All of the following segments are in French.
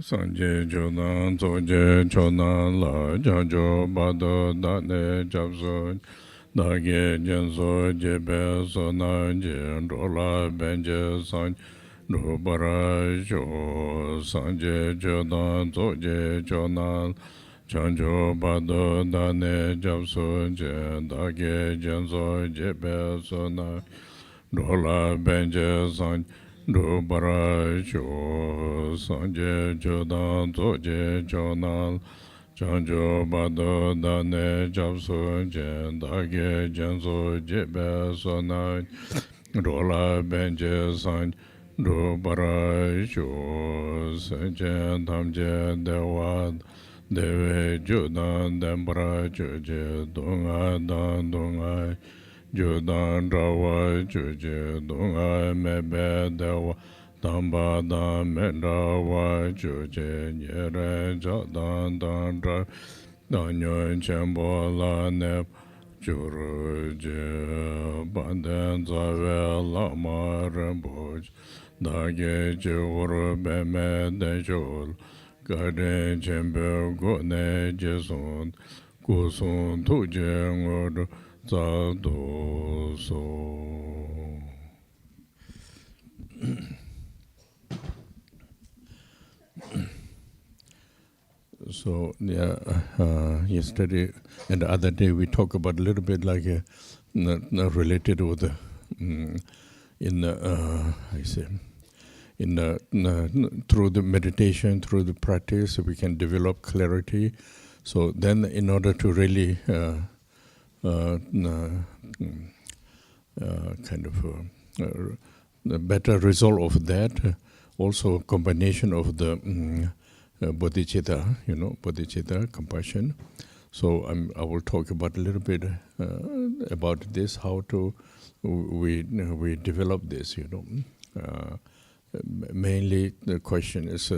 Sanje Jodan Zoje Chonan La Janjo Bado Dane Japso Dage Janso Jebe Sonan Rola Benje San Rubara Jo Sanje Jodan Zoje Chonan Janjo Bado Dane Japso Dage Janso Jebe Sonan Rola Benje San Do bara cho sanje jodan zoje jonal janjo bado dane japso jen dage janso jebe sonai rola benje san do bara cho sanje tamje dewa deve jodan dembra choje donga dan donga Jodan Rawa Juje Dunga Mebe Dewa Damba Dan Mendawa Juje Nyere Jadan Dan Ra Danyon Chembo La Nep Juru Je Banden Zave Lama Remboj Dage Juru Beme Dejol Gade Chembe Gone Jesun Kusun Tuje Ngor So yeah, yesterday and the other day we talked about a little bit like related with the through the meditation, through the practice, we can develop clarity. So then, in order to really the better result of that, also a combination of the bodhicitta, bodhicitta, compassion. So I will talk about a little bit about this, how to we develop this, mainly the question is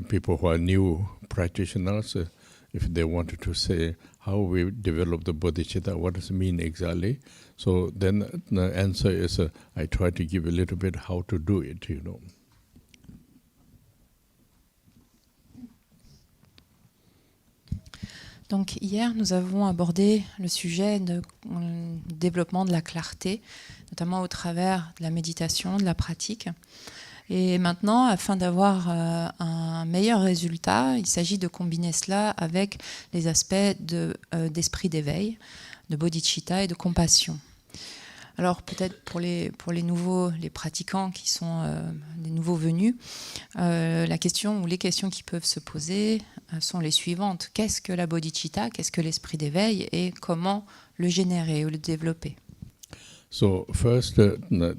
people who are new practitioners, if they wanted to say how we develop the bodhicitta, what does it mean exactly? So then the answer is, I try to give a little bit how to do it, Donc hier, nous avons abordé le sujet du développement de la clarté, notamment au travers de la méditation, de la pratique. Et maintenant, afin d'avoir un meilleur résultat, il s'agit de combiner cela avec les aspects d'esprit d'éveil, de bodhicitta et de compassion. Alors peut-être pour les nouveaux, les pratiquants qui sont des nouveaux venus, la question ou les questions qui peuvent se poser sont les suivantes. Qu'est-ce que la bodhicitta? Qu'est-ce que l'esprit d'éveil? Et comment le générer ou le développer? So first,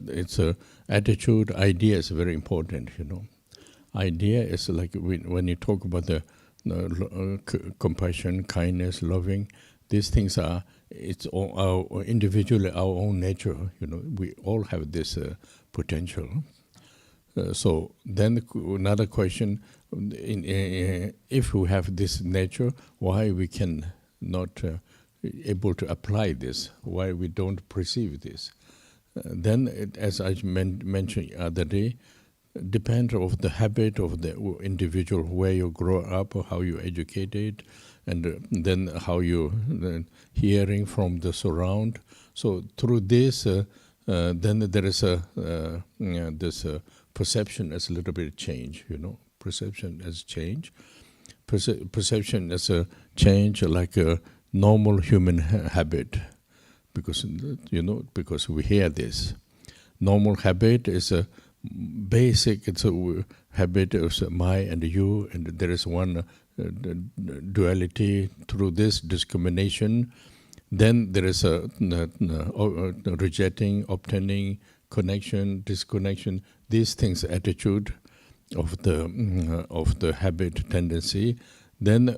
it's attitude, idea is very important, Idea is like when you talk about the compassion, kindness, loving, these things are, it's all our individually our own nature, we all have this potential. So then another question, if we have this nature, why we can not able to apply this, why we don't perceive this? Then, as I mentioned the other day, depends of the habit of the individual, where you grow up, or how you educated, and then how you hearing from the surround. So through this, then there is this perception as a little bit change. Perception as change. Perception as a change, like a normal human habit, because we hear this. Normal habit is a basic. It's a habit of my and you, and there is one duality. Through this discrimination, then there is a rejecting, obtaining, connection, disconnection. These things, attitude of the habit tendency. Then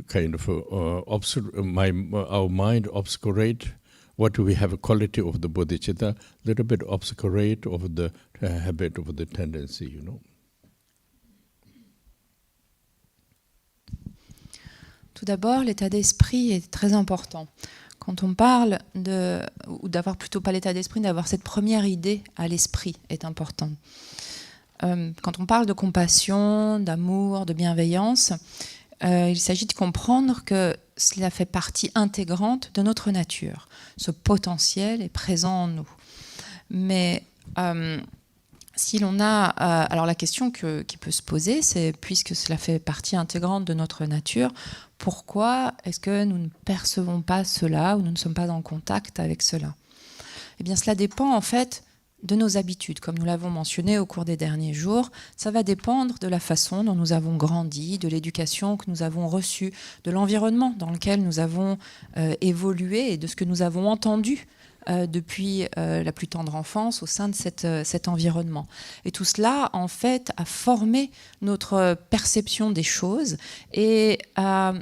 kind of our mind obscurate what we have a quality of the bodhicitta, little bit obscurate of the habit of the tendency, Tout d'abord, l'état d'esprit est très important. quand on parle ou d'avoir plutôt pas l'état d'esprit, d'avoir cette première idée à l'esprit est important. Quand on parle de compassion, d'amour, de bienveillance, il s'agit de comprendre que cela fait partie intégrante de notre nature. Ce potentiel est présent en nous. Mais si l'on a... alors la question qui peut se poser, c'est, puisque cela fait partie intégrante de notre nature, pourquoi est-ce que nous ne percevons pas cela ou nous ne sommes pas en contact avec cela? Eh bien, cela dépend en fait de nos habitudes. Comme nous l'avons mentionné au cours des derniers jours, ça va dépendre de la façon dont nous avons grandi, de l'éducation que nous avons reçue, de l'environnement dans lequel nous avons évolué et de ce que nous avons entendu depuis la plus tendre enfance au sein de cet environnement. Et tout cela, en fait, a formé notre perception des choses et a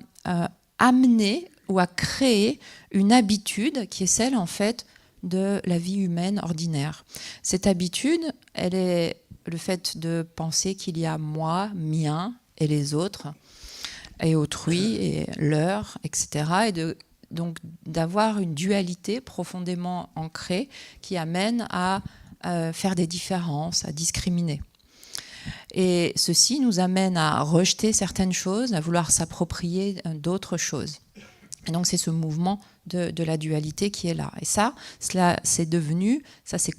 amené ou a créé une habitude qui est celle, en fait, de la vie humaine ordinaire. Cette habitude, elle est le fait de penser qu'il y a moi, mien, et les autres, et autrui, et leur, etc. Et donc d'avoir une dualité profondément ancrée qui amène à faire des différences, à discriminer. Et ceci nous amène à rejeter certaines choses, à vouloir s'approprier d'autres choses. Et donc c'est ce mouvement de la dualité qui est là. Et ça s'est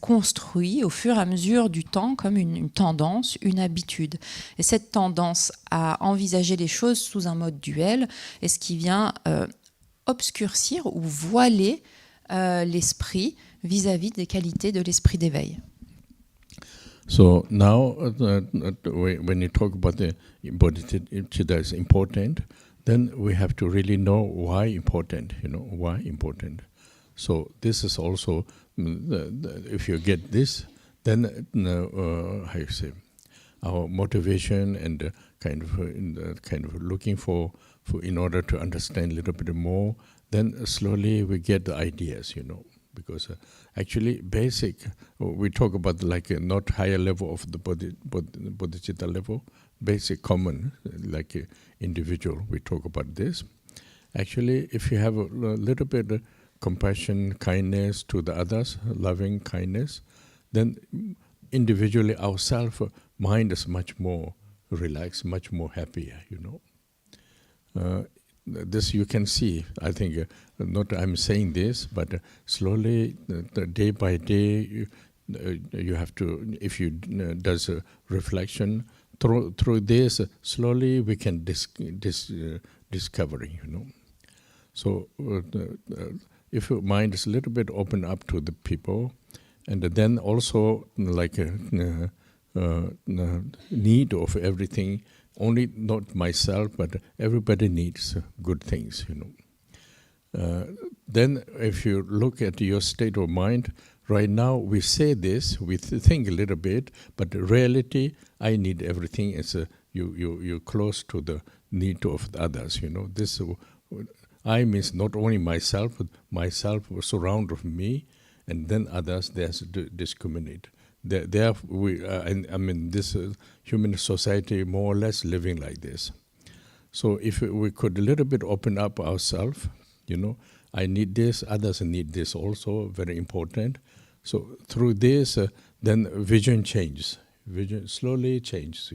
construit au fur et à mesure du temps comme une tendance, une habitude. Et cette tendance à envisager les choses sous un mode duel est ce qui vient obscurcir ou voiler l'esprit vis-à-vis des qualités de l'esprit d'éveil. So now, when you talk about the bodhicitta is important, then we have to really know why important, why important. So this is also, if you get this, then how you say, our motivation and kind of looking for in order to understand a little bit more, then slowly we get the ideas, because actually basic, we talk about like a not higher level of the bodhicitta level, basic common, like individual, we talk about this. Actually, if you have a little bit of compassion, kindness to the others, loving kindness, then individually ourselves, mind is much more relaxed, much more happier, This you can see, I think, not I'm saying this, but slowly, day by day, you have to, if you does a reflection, through this, slowly we can discovering, So if your mind is a little bit open up to the people, and then also like need of everything, only not myself, but everybody needs good things, Then if you look at your state of mind, right now we say this, we think a little bit, but the reality, I need everything. It's you're close to the need of the others, This I means not only myself, but myself surround of me, and then others. There's discriminate. There we, this human society more or less living like this. So if we could a little bit open up ourselves, I need this, others need this also, very important. So through this, then vision changes. Vision slowly changes,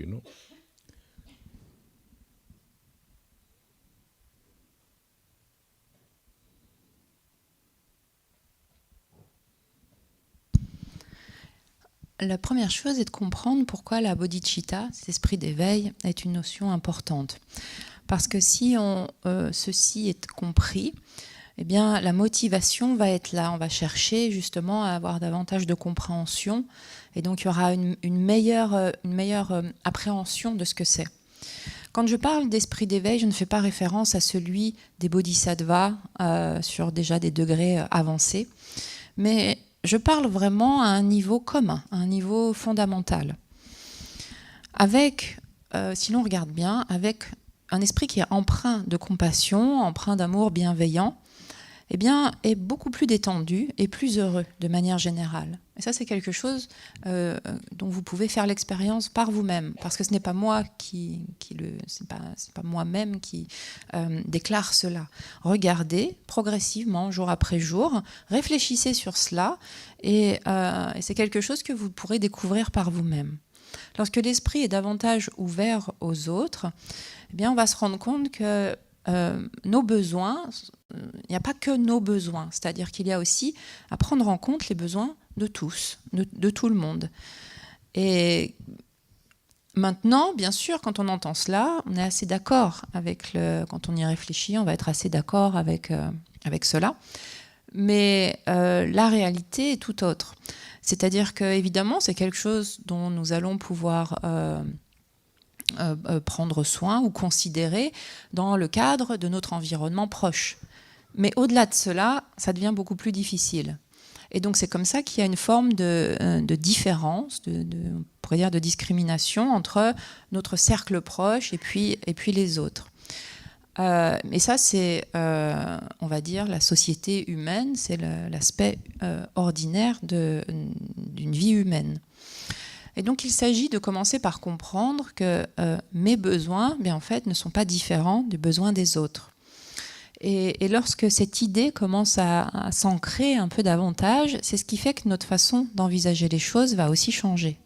La première chose est de comprendre pourquoi la bodhicitta, cet esprit d'éveil, est une notion importante. Parce que si ceci est compris, eh bien, la motivation va être là. On va chercher justement à avoir davantage de compréhension. Et donc, il y aura une meilleure appréhension de ce que c'est. Quand je parle d'esprit d'éveil, je ne fais pas référence à celui des bodhisattvas sur déjà des degrés avancés. Mais je parle vraiment à un niveau commun, à un niveau fondamental. Avec, si l'on regarde bien, avec un esprit qui est empreint de compassion, empreint d'amour bienveillant, eh bien, est beaucoup plus détendu et plus heureux de manière générale. Et ça, c'est quelque chose dont vous pouvez faire l'expérience par vous-même, parce que ce n'est pas moi c'est pas moi-même qui déclare cela. Regardez progressivement, jour après jour, réfléchissez sur cela, et c'est quelque chose que vous pourrez découvrir par vous-même. Lorsque l'esprit est davantage ouvert aux autres, eh bien, on va se rendre compte que nos besoins, il n'y a pas que nos besoins, c'est-à-dire qu'il y a aussi à prendre en compte les besoins de tous, de tout le monde. Et maintenant, bien sûr, quand on entend cela, on est assez d'accord avec quand on y réfléchit, on va être assez d'accord avec cela. Mais la réalité est tout autre. C'est-à-dire que, évidemment, c'est quelque chose dont nous allons pouvoir prendre soin ou considérer dans le cadre de notre environnement proche. Mais au-delà de cela, ça devient beaucoup plus difficile. Et donc c'est comme ça qu'il y a une forme de différence, on pourrait dire de discrimination entre notre cercle proche et puis les autres. Et ça, c'est, on va dire, la société humaine, c'est l'aspect ordinaire d'une vie humaine. Et donc il s'agit de commencer par comprendre que mes besoins, bien, en fait, ne sont pas différents des besoins des autres. Et lorsque cette idée commence à s'ancrer un peu davantage, c'est ce qui fait que notre façon d'envisager les choses va aussi changer.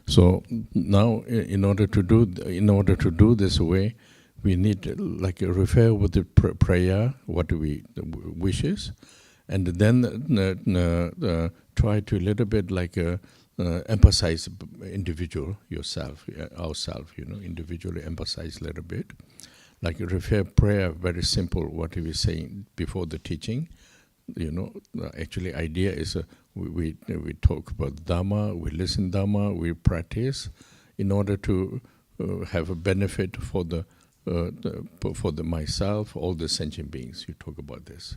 So now, in order to do this way, we need like refer with the prayer what we wishes, and then try to a little bit like emphasize individual yourself, ourself, individually emphasize a little bit. Like refer prayer, very simple, what we were saying before the teaching. Actually idea is we talk about Dhamma, we listen Dhamma, we practice in order to have a benefit for the myself, all the sentient beings. You talk about this.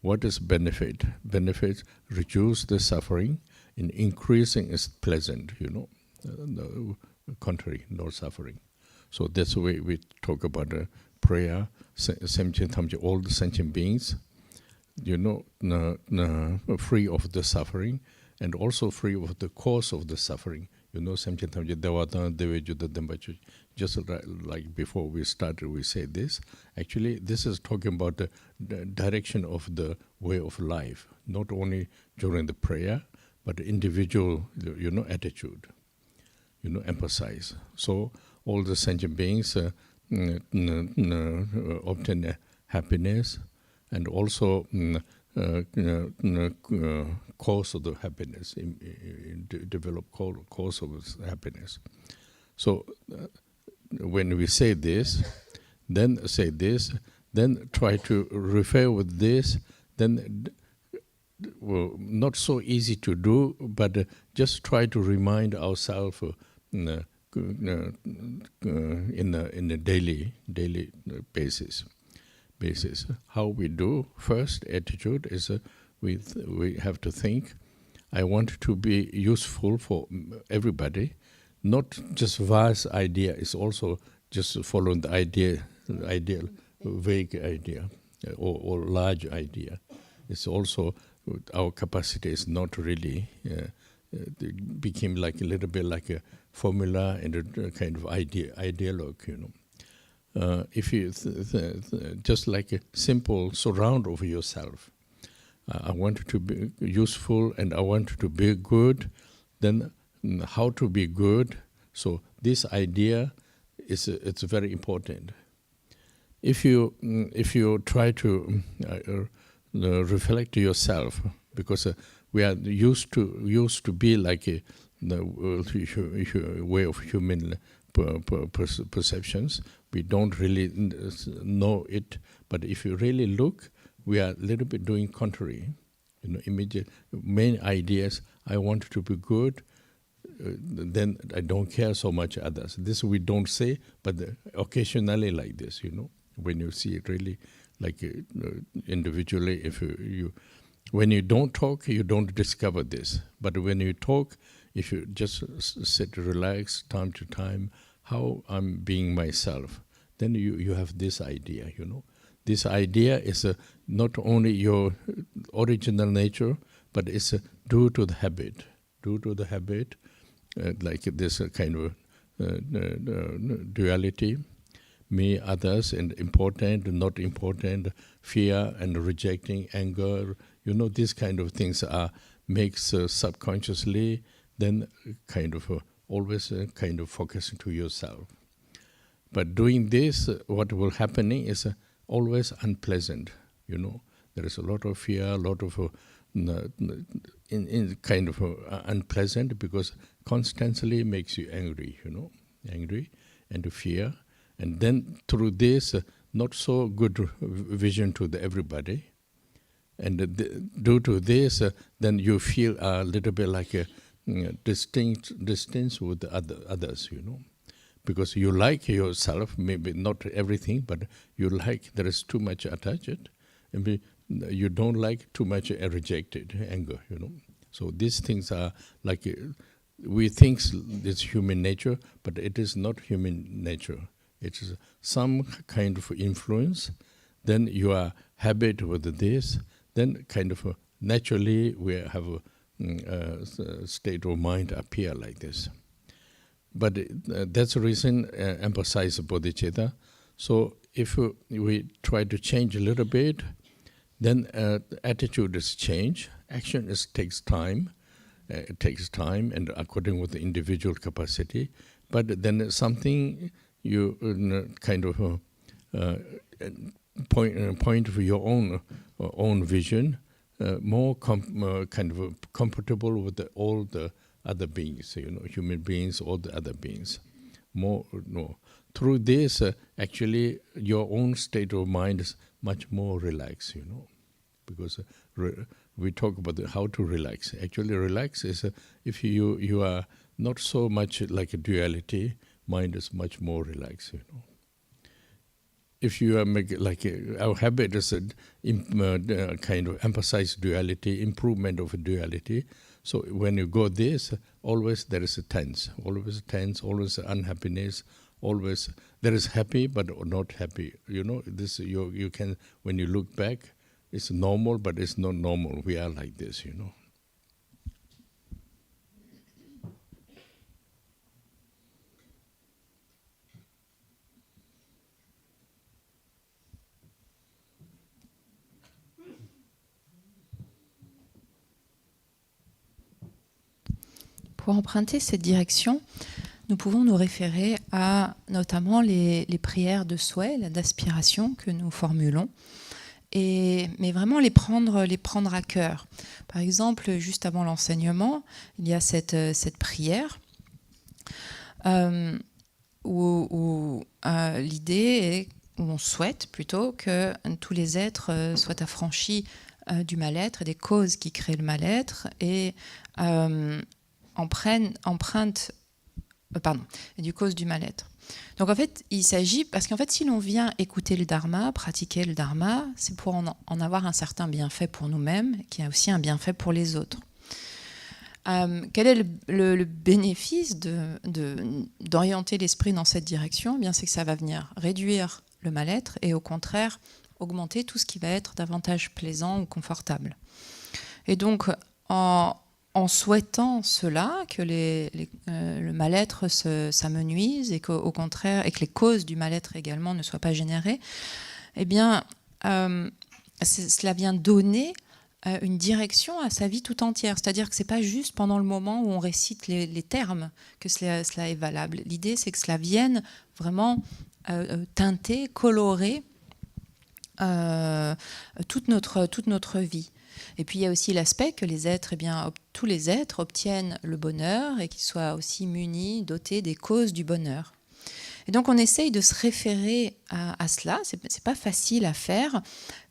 What is benefit? Benefit reduce the suffering, and increasing is pleasant. The contrary, no suffering. So that's the way we talk about prayer, all the sentient beings, free of the suffering, and also free of the cause of the suffering. Just like before we started, we say this. Actually, this is talking about the direction of the way of life, not only during the prayer, but the individual, attitude, emphasize. So all the sentient beings obtain happiness, and also cause of the happiness, develop cause of happiness. So when we say this, then try to refer with this, then not so easy to do, but just try to remind ourselves in a daily basis. How we do first attitude is we have to think, I want to be useful for everybody, not just vast idea. It's also just following the ideal vague idea or large idea. It's also our capacity is not really it became like a little bit like a formula and a kind of ideologue, if you just like a simple surround over yourself. I want to be useful and I want to be good. Then how to be good? So this idea it's very important. If you try to reflect yourself, because we are used to be like the way of human perceptions. We don't really know it, but if you really look, we are a little bit doing contrary. Immediate main ideas. I want to be good, then I don't care so much others. This we don't say, but occasionally like this. When you see it really like individually, if you when you don't talk, you don't discover this. But when you talk, if you just sit, relax, time to time, how I'm being myself, then you have this idea, this idea is not only your original nature, but it's due to the habit. Due to the habit, like this kind of duality, me, others, and important, not important, fear and rejecting, anger, these kind of things makes subconsciously then kind of always kind of focus to yourself. But doing this, what will happening is always unpleasant. There is a lot of fear, a lot of in kind of unpleasant, because constantly makes you angry, angry and fear. And then through this, not so good vision to everybody. And due to this, then you feel a little bit like a distance with others, because you like yourself, maybe not everything, but you like there is too much attached, and you don't like too much rejected anger, So these things are like, we think it's human nature, but it is not human nature. It is some kind of influence. Then you are habit with this. Then kind of naturally we have a state of mind appear like this. But that's the reason emphasize bodhicitta. So if we try to change a little bit, then attitude is change. Action takes time. It takes time, and according with the individual capacity. But then something you kind of point of your own vision, more kind of comfortable with all the other beings, human beings, all the other beings. Through this, actually, your own state of mind is much more relaxed, because we talk about how to relax. Actually, relax is if you are not so much like a duality, mind is much more relaxed, If you are our habit is kind of emphasize duality, improvement of duality. So when you go this, always there is a tense, always unhappiness, always there is happy but not happy. This you can, when you look back, it's normal, but it's not normal. We are like this, Pour emprunter cette direction, nous pouvons nous référer à notamment les prières de souhait, d'aspiration que nous formulons, mais vraiment les prendre à cœur. Par exemple, juste avant l'enseignement, il y a cette prière où l'idée est, où on souhaite plutôt que tous les êtres soient affranchis du mal-être et des causes qui créent le mal-être et et du cause du mal-être. Donc en fait, il s'agit, parce qu'en fait, si l'on vient écouter le dharma, pratiquer le dharma, c'est pour en avoir un certain bienfait pour nous-mêmes, qui a aussi un bienfait pour les autres. Quel est le bénéfice d'orienter l'esprit dans cette direction ? Eh bien, c'est que ça va venir réduire le mal-être et au contraire augmenter tout ce qui va être davantage plaisant ou confortable. Et donc, en souhaitant cela, que le mal-être s'amenuise et qu'au contraire, et que les causes du mal-être également ne soient pas générées, eh bien, cela vient donner une direction à sa vie tout entière. C'est-à-dire que ce n'est pas juste pendant le moment où on récite les termes que cela est valable. L'idée, c'est que cela vienne vraiment teinter, colorer toute notre vie. Et puis il y a aussi l'aspect que les êtres, tous les êtres obtiennent le bonheur et qu'ils soient aussi munis, dotés des causes du bonheur. Et donc on essaye de se référer à cela, c'est pas facile à faire,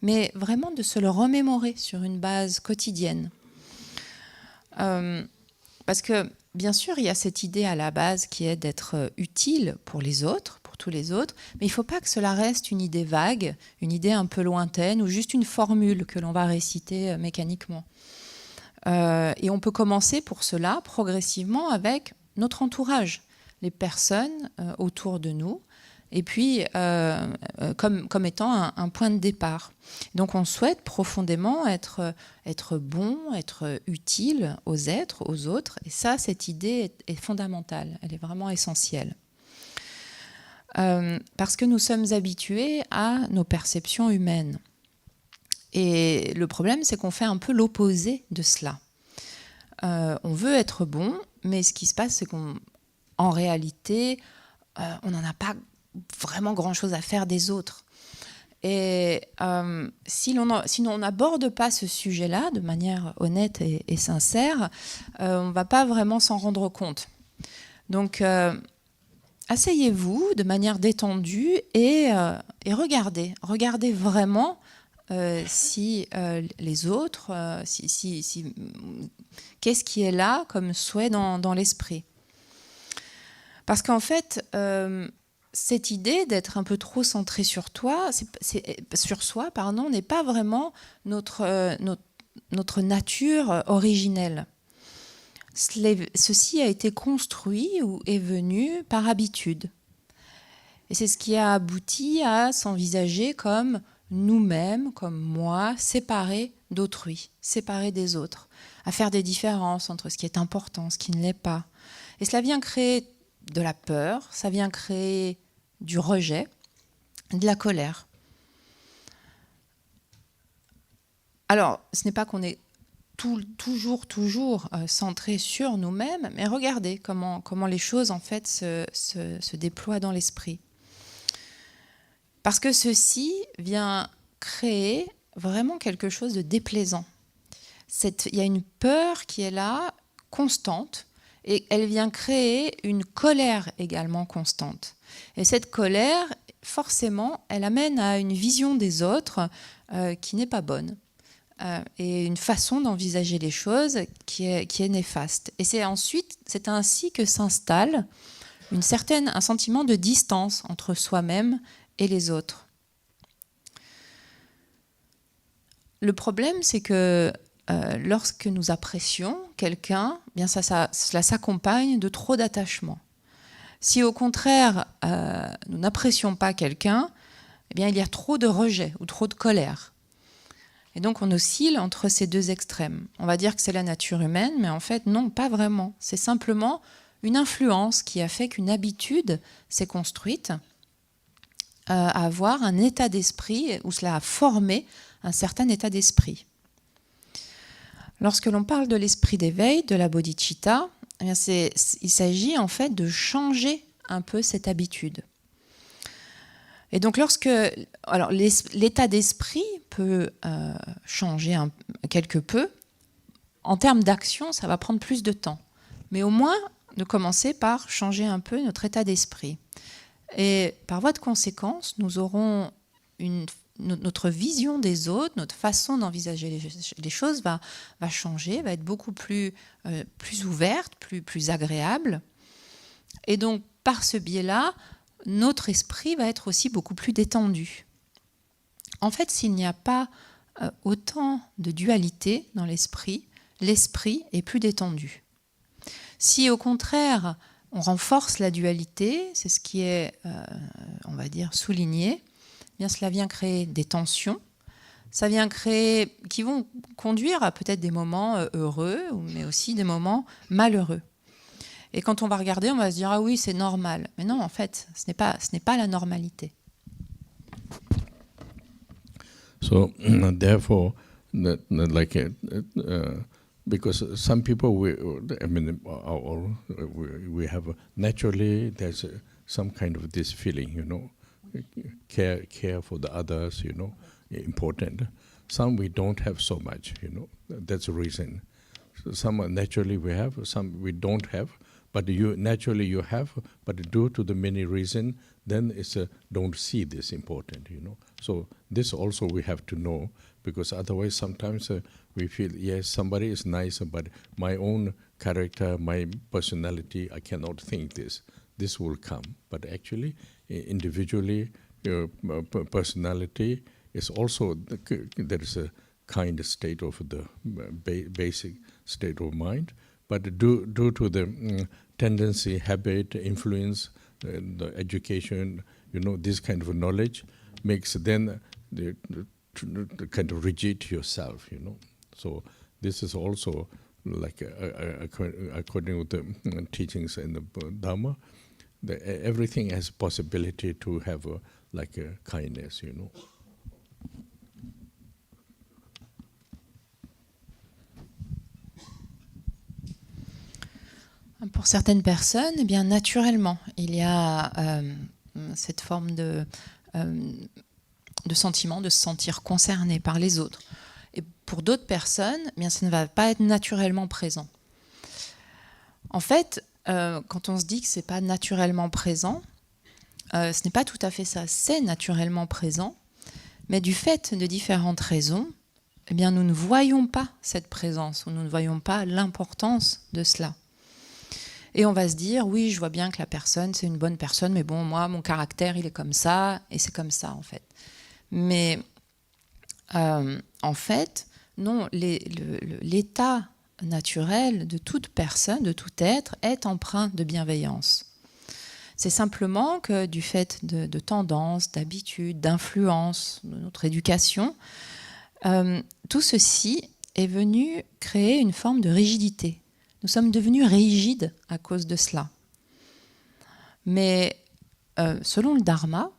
mais vraiment de se le remémorer sur une base quotidienne. Parce que bien sûr, il y a cette idée à la base qui est d'être utile pour les autres, pour tous les autres, mais il ne faut pas que cela reste une idée vague, une idée un peu lointaine ou juste une formule que l'on va réciter mécaniquement. Et on peut commencer pour cela progressivement avec notre entourage, les personnes autour de nous, et puis comme étant un point de départ. Donc on souhaite profondément être bon, être utile aux êtres, aux autres, et ça, cette idée est fondamentale, elle est vraiment essentielle. Parce que nous sommes habitués à nos perceptions humaines. Et le problème, c'est qu'on fait un peu l'opposé de cela. On veut être bon, mais ce qui se passe, c'est qu'en réalité, on n'en a pas vraiment grand-chose à faire des autres. Et si l'on n'aborde pas ce sujet-là de manière honnête et sincère, on ne va pas vraiment s'en rendre compte. Donc, asseyez-vous de manière détendue et regardez. Regardez vraiment si les autres, qu'est-ce qui est là comme souhait dans l'esprit. Parce qu'en fait, cette idée d'être un peu trop centré sur soi, n'est pas vraiment notre nature originelle. Ceci a été construit ou est venu par habitude. Et c'est ce qui a abouti à s'envisager comme nous-mêmes, comme moi, séparés d'autrui, séparés des autres, à faire des différences entre ce qui est important, ce qui ne l'est pas. Et cela vient créer de la peur, ça vient créer du rejet, de la colère. Alors, ce n'est pas qu'on est toujours centré sur nous-mêmes, mais regardez comment les choses en fait se déploient dans l'esprit. Parce que ceci vient créer vraiment quelque chose de déplaisant. Il y a une peur qui est là, constante, et elle vient créer une colère également constante. Et cette colère, forcément, elle amène à une vision des autres qui n'est pas bonne. Et une façon d'envisager les choses qui est néfaste. Et c'est ainsi que s'installe un sentiment de distance entre soi-même et les autres. Le problème, c'est que lorsque nous apprécions quelqu'un, eh bien cela s'accompagne de trop d'attachement. Si au contraire, nous n'apprécions pas quelqu'un, eh bien, il y a trop de rejet ou trop de colère. Et donc on oscille entre ces deux extrêmes. On va dire que c'est la nature humaine, mais en fait non, pas vraiment. C'est simplement une influence qui a fait qu'une habitude s'est construite à avoir un état d'esprit, où cela a formé un certain état d'esprit. Lorsque l'on parle de l'esprit d'éveil, de la bodhicitta, eh bien il s'agit en fait de changer un peu cette habitude. Et donc l'état d'esprit peut changer quelque peu. En termes d'action, ça va prendre plus de temps. Mais au moins, de commencer par changer un peu notre état d'esprit. Et par voie de conséquence, nous aurons notre vision des autres, notre façon d'envisager les choses va changer, va être beaucoup plus ouverte, plus agréable. Et donc, par ce biais-là, notre esprit va être aussi beaucoup plus détendu. En fait, s'il n'y a pas autant de dualité dans l'esprit est plus détendu. Si au contraire, on renforce la dualité, c'est ce qui est, on va dire, souligné, eh bien cela vient créer des tensions, ça vient créer, qui vont conduire à peut-être des moments heureux, mais aussi des moments malheureux. Et quand on va regarder, on va se dire « Ah oui, c'est normal ». Mais non, en fait, ce n'est pas la normalité. So, therefore, because some people, we have naturally, there's some kind of this feeling, care for the others, important. Some we don't have so much, that's the reason. So some naturally we have, some we don't have. But naturally you have, but due to the many reasons, then it's don't see this important, So this also we have to know, because otherwise sometimes we feel, yes, somebody is nice, but my own character, my personality, I cannot think this. This will come. But actually, individually, your personality is also, there is a kind of state of the basic state of mind. But due to the tendency, habit, influence, the education, You know, this kind of knowledge makes then the kind of rigid yourself, you know. So this is also like according to the teachings in the Dharma, everything has possibility to have like a kindness, you know. Pour certaines personnes, eh bien, naturellement, il y a cette forme de sentiment de se sentir concerné par les autres. Et pour d'autres personnes, eh bien, ça ne va pas être naturellement présent. En fait, quand on se dit que ce n'est pas naturellement présent, ce n'est pas tout à fait ça, c'est naturellement présent, mais du fait de différentes raisons, eh bien, nous ne voyons pas cette présence, ou nous ne voyons pas l'importance de cela. Et on va se dire, oui, je vois bien que la personne, c'est une bonne personne, mais bon, moi, mon caractère, il est comme ça, et c'est comme ça, en fait. Mais, en fait, non, l'état naturel de toute personne, de tout être, est empreint de bienveillance. C'est simplement que du fait de tendances, d'habitudes, d'influences, de notre éducation, tout ceci est venu créer une forme de rigidité. Nous sommes devenus rigides à cause de cela. Mais selon le Dharma,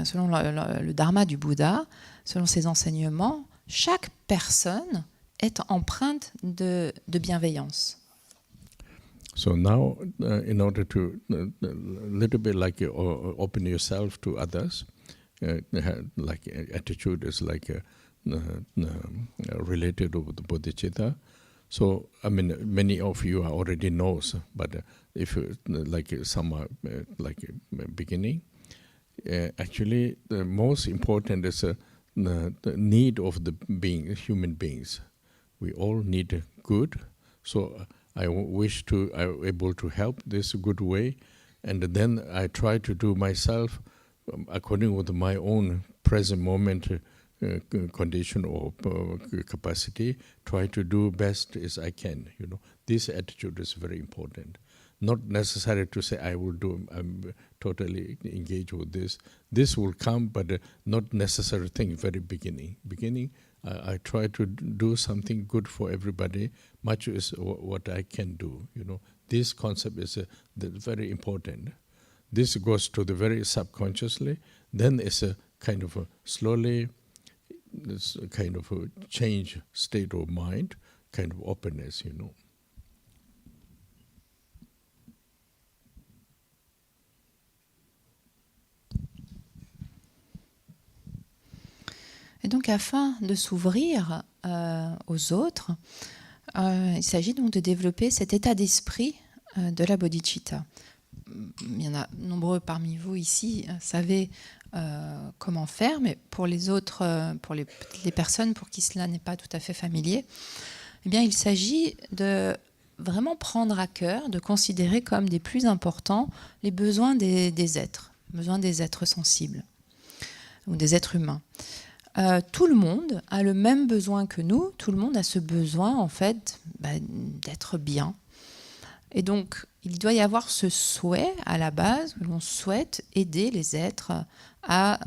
selon le Dharma du Bouddha, selon ses enseignements, chaque personne est empreinte de bienveillance. So now, in order to a little bit like open yourself to others, like attitude is like related with the bodhicitta. So, I mean, many of you already knows, but if like some are like beginning, actually the most important is the need of the human beings. We all need good. So I wish to able to help this good way, and then I try to do myself according with my own present moment condition or capacity, try to do best as I can. You know, this attitude is very important. Not necessary to say I will do. I'm totally engaged with this. This will come, but not necessary thing. Very beginning. I try to do something good for everybody. Much is what I can do. You know, this concept is very important. This goes to the very subconsciously. Then it's a kind of a slowly. This kind of a change state of mind, kind of openness, you know. Et donc, afin de s'ouvrir aux autres, il s'agit donc de développer cet état d'esprit de la bodhicitta. Il y en a nombreux parmi vous ici, savez comment faire, mais pour les autres, pour les personnes pour qui cela n'est pas tout à fait familier, eh bien, il s'agit de vraiment prendre à cœur, de considérer comme des plus importants les besoins des êtres, besoins des êtres sensibles ou des êtres humains. Tout le monde a le même besoin que nous, tout le monde a ce besoin en fait d'être bien. Et donc, il doit y avoir ce souhait à la base, que l'on souhaite aider les êtres à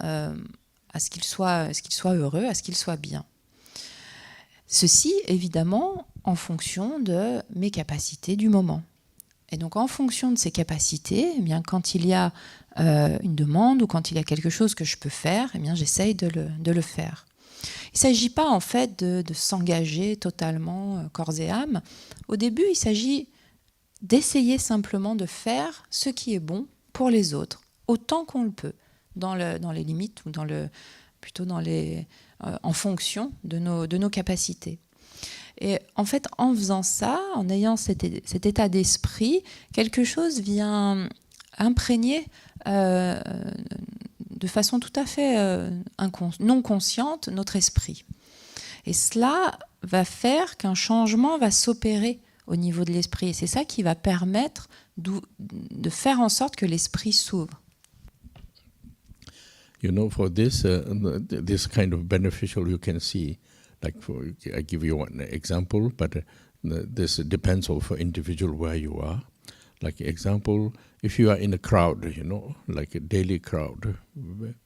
ce qu'ils soient heureux, à ce qu'ils soient bien. Ceci, évidemment, en fonction de mes capacités du moment. Et donc, en fonction de ces capacités, eh bien, quand il y a une demande ou quand il y a quelque chose que je peux faire, eh bien, j'essaye de le faire. Il ne s'agit pas, en fait, de s'engager totalement corps et âme. Au début, il s'agit d'essayer simplement de faire ce qui est bon pour les autres, autant qu'on le peut, dans les limites ou en fonction de nos capacités. Et en fait, en faisant ça, en ayant cet état d'esprit, quelque chose vient imprégner de façon tout à fait non consciente notre esprit. Et cela va faire qu'un changement va s'opérer au niveau de l'esprit. Et c'est ça qui va permettre de faire en sorte que l'esprit s'ouvre. You know, for this kind of beneficial, you can see, like I give you one example, but this depends on for individual where you are. Like example, if you are in a crowd, like a daily crowd,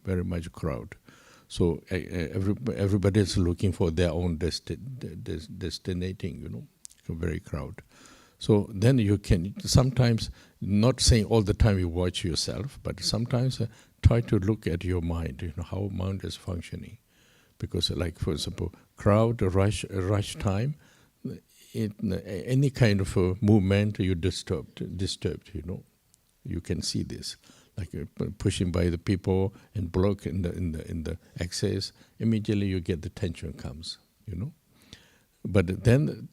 very much crowd. So everybody is looking for their own destinating, very crowd. So then you can sometimes, not saying all the time you watch yourself, but sometimes try to look at your mind, how mind is functioning. Because like, for example, crowd, rush time, any kind of a movement you disturbed, you can see this. Like pushing by the people and block in the access, immediately you get the tension comes, But then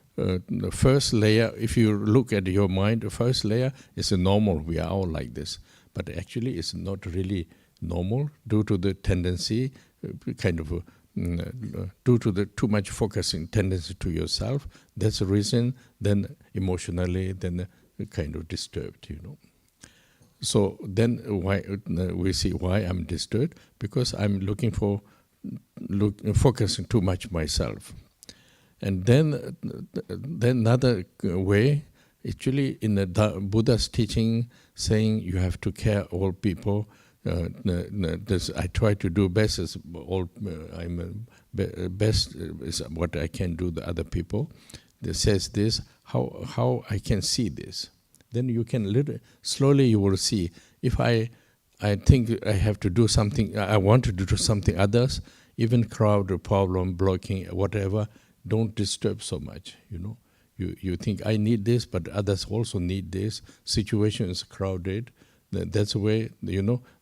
the first layer, if you look at your mind, the first layer is a normal. We are all like this, but actually it's not really normal due to the tendency, due to the too much focusing tendency to yourself. That's the reason. Then emotionally, then kind of disturbed, So then why we see why I'm disturbed, because I'm focusing too much myself. And then another way, actually in the Buddha's teaching, saying you have to care all people. I try to do best as all. Best is what I can do the other people. That says this. How I can see this. Then you can slowly you will see. If I think I have to do something, I want to do something others, even crowd or problem, blocking, whatever, don't disturb so much, You think I need this, but others also need this. Situation is crowded. That's the way,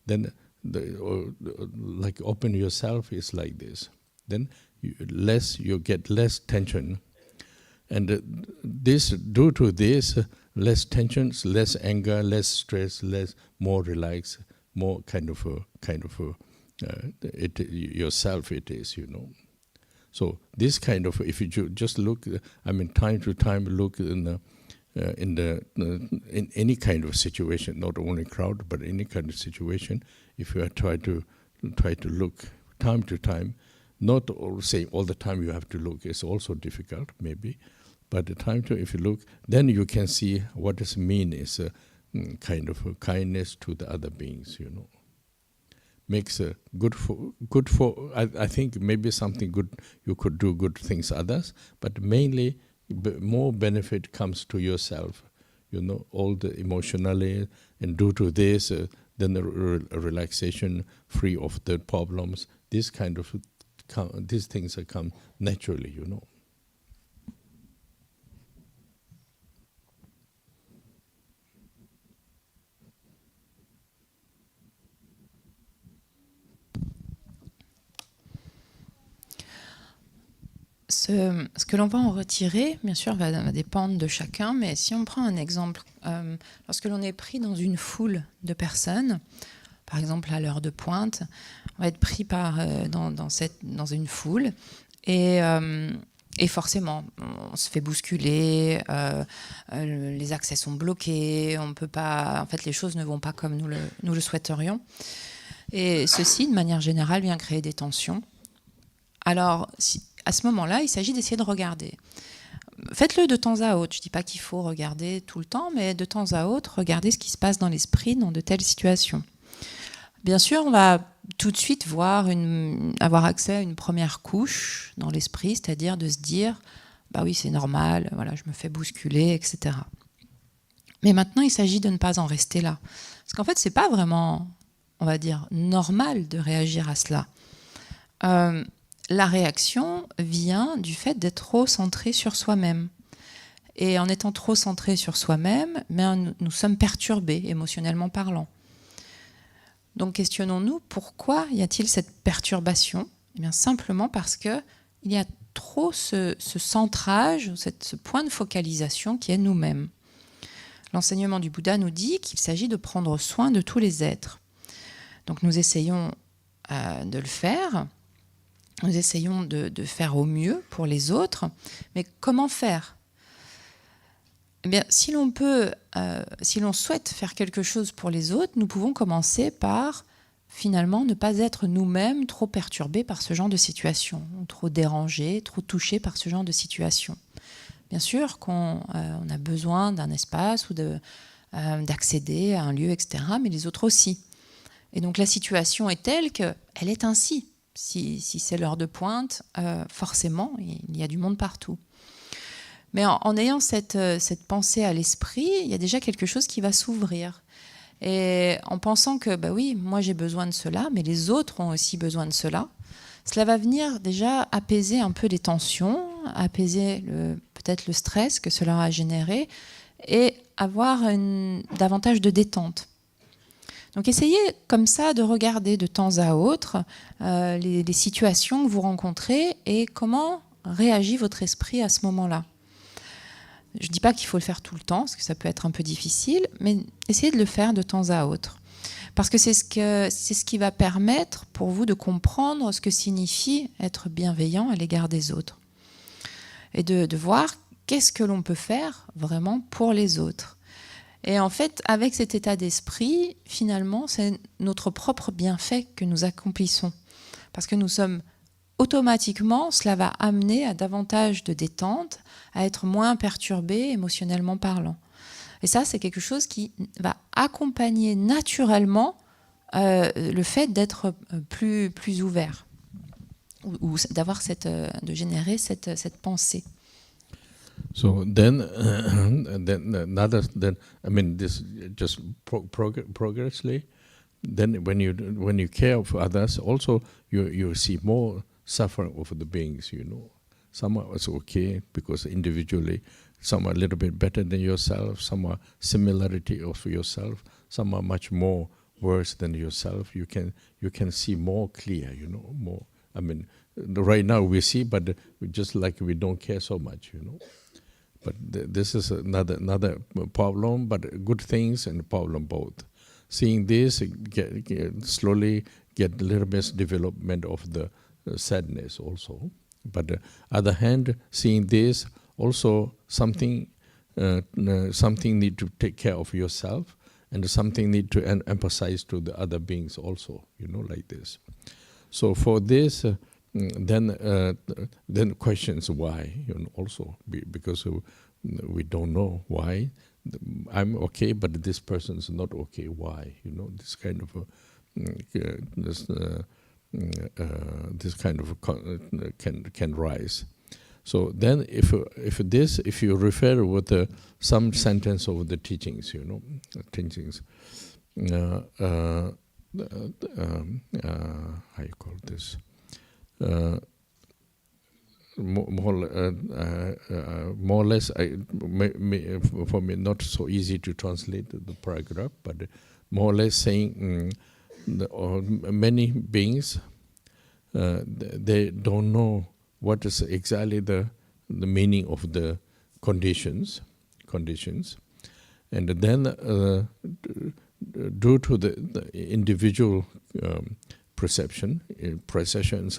then like open yourself is like this. Then you get less tension. And due to this, less tensions, less anger, less stress, more relaxed, more yourself it is, So this kind of, if you just look, time to time look in any kind of situation, not only crowd, but any kind of situation. If you are try to look time to time, not saying all the time you have to look, it's also difficult maybe. But the time to, if you look, then you can see what does mean is a kind of a kindness to the other beings, Makes a good for. I think maybe something good you could do good things others, but mainly more benefit comes to yourself, all the emotionally, and due to this, then the relaxation, free of the problems. These things come naturally, Ce que l'on va en retirer, bien sûr, va dépendre de chacun, mais si on prend un exemple, lorsque l'on est pris dans une foule de personnes, par exemple à l'heure de pointe, on va être pris dans une foule et forcément, on se fait bousculer, les accès sont bloqués, on peut pas, en fait, les choses ne vont pas comme nous le souhaiterions. Et ceci, de manière générale, vient créer des tensions. Alors, à ce moment-là, il s'agit d'essayer de regarder. Faites-le de temps à autre. Je ne dis pas qu'il faut regarder tout le temps, mais de temps à autre, regardez ce qui se passe dans l'esprit dans de telles situations. Bien sûr, on va tout de suite avoir accès à une première couche dans l'esprit, c'est-à-dire de se dire « bah oui, c'est normal, voilà, je me fais bousculer, etc. » Mais maintenant, il s'agit de ne pas en rester là. Parce qu'en fait, ce n'est pas vraiment, on va dire, normal de réagir à cela. La réaction vient du fait d'être trop centré sur soi-même. Et en étant trop centré sur soi-même, nous sommes perturbés, émotionnellement parlant. Donc questionnons-nous, pourquoi y a-t-il cette perturbation ? Eh bien, simplement parce qu'il y a trop ce centrage, ce point de focalisation qui est nous-mêmes. L'enseignement du Bouddha nous dit qu'il s'agit de prendre soin de tous les êtres. Donc nous essayons de le faire. Nous essayons de faire au mieux pour les autres, mais comment faire ? Eh bien, si l'on souhaite faire quelque chose pour les autres, nous pouvons commencer par, finalement, ne pas être nous-mêmes trop perturbés par ce genre de situation, ou trop dérangés, trop touchés par ce genre de situation. Bien sûr qu'on on a besoin d'un espace ou d'accéder à un lieu, etc., mais les autres aussi. Et donc la situation est telle qu'elle est ainsi. Si c'est l'heure de pointe, forcément, il y a du monde partout. Mais en ayant cette pensée à l'esprit, il y a déjà quelque chose qui va s'ouvrir. Et en pensant que, bah oui, moi j'ai besoin de cela, mais les autres ont aussi besoin de cela, cela va venir déjà apaiser un peu les tensions, apaiser peut-être le stress que cela a généré et avoir davantage de détente. Donc essayez comme ça de regarder de temps à autre les situations que vous rencontrez et comment réagit votre esprit à ce moment-là. Je ne dis pas qu'il faut le faire tout le temps, parce que ça peut être un peu difficile, mais essayez de le faire de temps à autre. Parce que c'est ce qui va permettre pour vous de comprendre ce que signifie être bienveillant à l'égard des autres. Et de voir qu'est-ce que l'on peut faire vraiment pour les autres. Et en fait, avec cet état d'esprit, finalement, c'est notre propre bienfait que nous accomplissons. Parce que nous sommes automatiquement, cela va amener à davantage de détente, à être moins perturbé émotionnellement parlant. Et ça, c'est quelque chose qui va accompagner naturellement le fait d'être plus ouvert ou d'avoir de générer cette pensée. So then I mean, this just progressively. Then when you care for others, also you see more suffering of the beings. You know, some are okay because individually, some are a little bit better than yourself. Some are similarity of yourself. Some are much more worse than yourself. You can see more clear. You know, more. I mean, right now we see, but just like we don't care so much. You know. But this is another problem, but good things and problem both. Seeing this, slowly get a little bit development of the sadness also. But other hand, seeing this, also something need to take care of yourself, and something need to emphasize to the other beings also, you know, like this. So for this, then questions why, you know, also because we don't know why. I'm okay, but this person is not okay. Why? You know, this kind of this kind of can rise. So then, if you refer with some sentence of the teachings, you know, teachings. How you call this? More or less, for me, not so easy to translate the paragraph, but more or less saying many beings, they don't know what is exactly the meaning of the conditions, and then due to the individual perceptions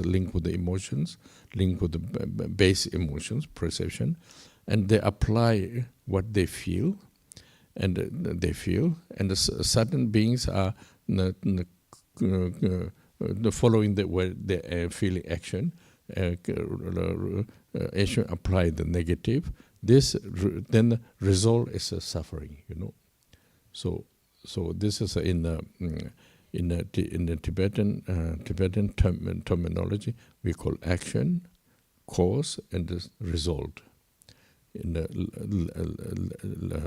linked with the emotions, linked with the base emotions, perception, and they apply what they feel, and and certain beings are following the feeling action, action apply the negative. This then result is a suffering, you know. So this is in the Tibetan terminology, we call action, cause, and the result. In the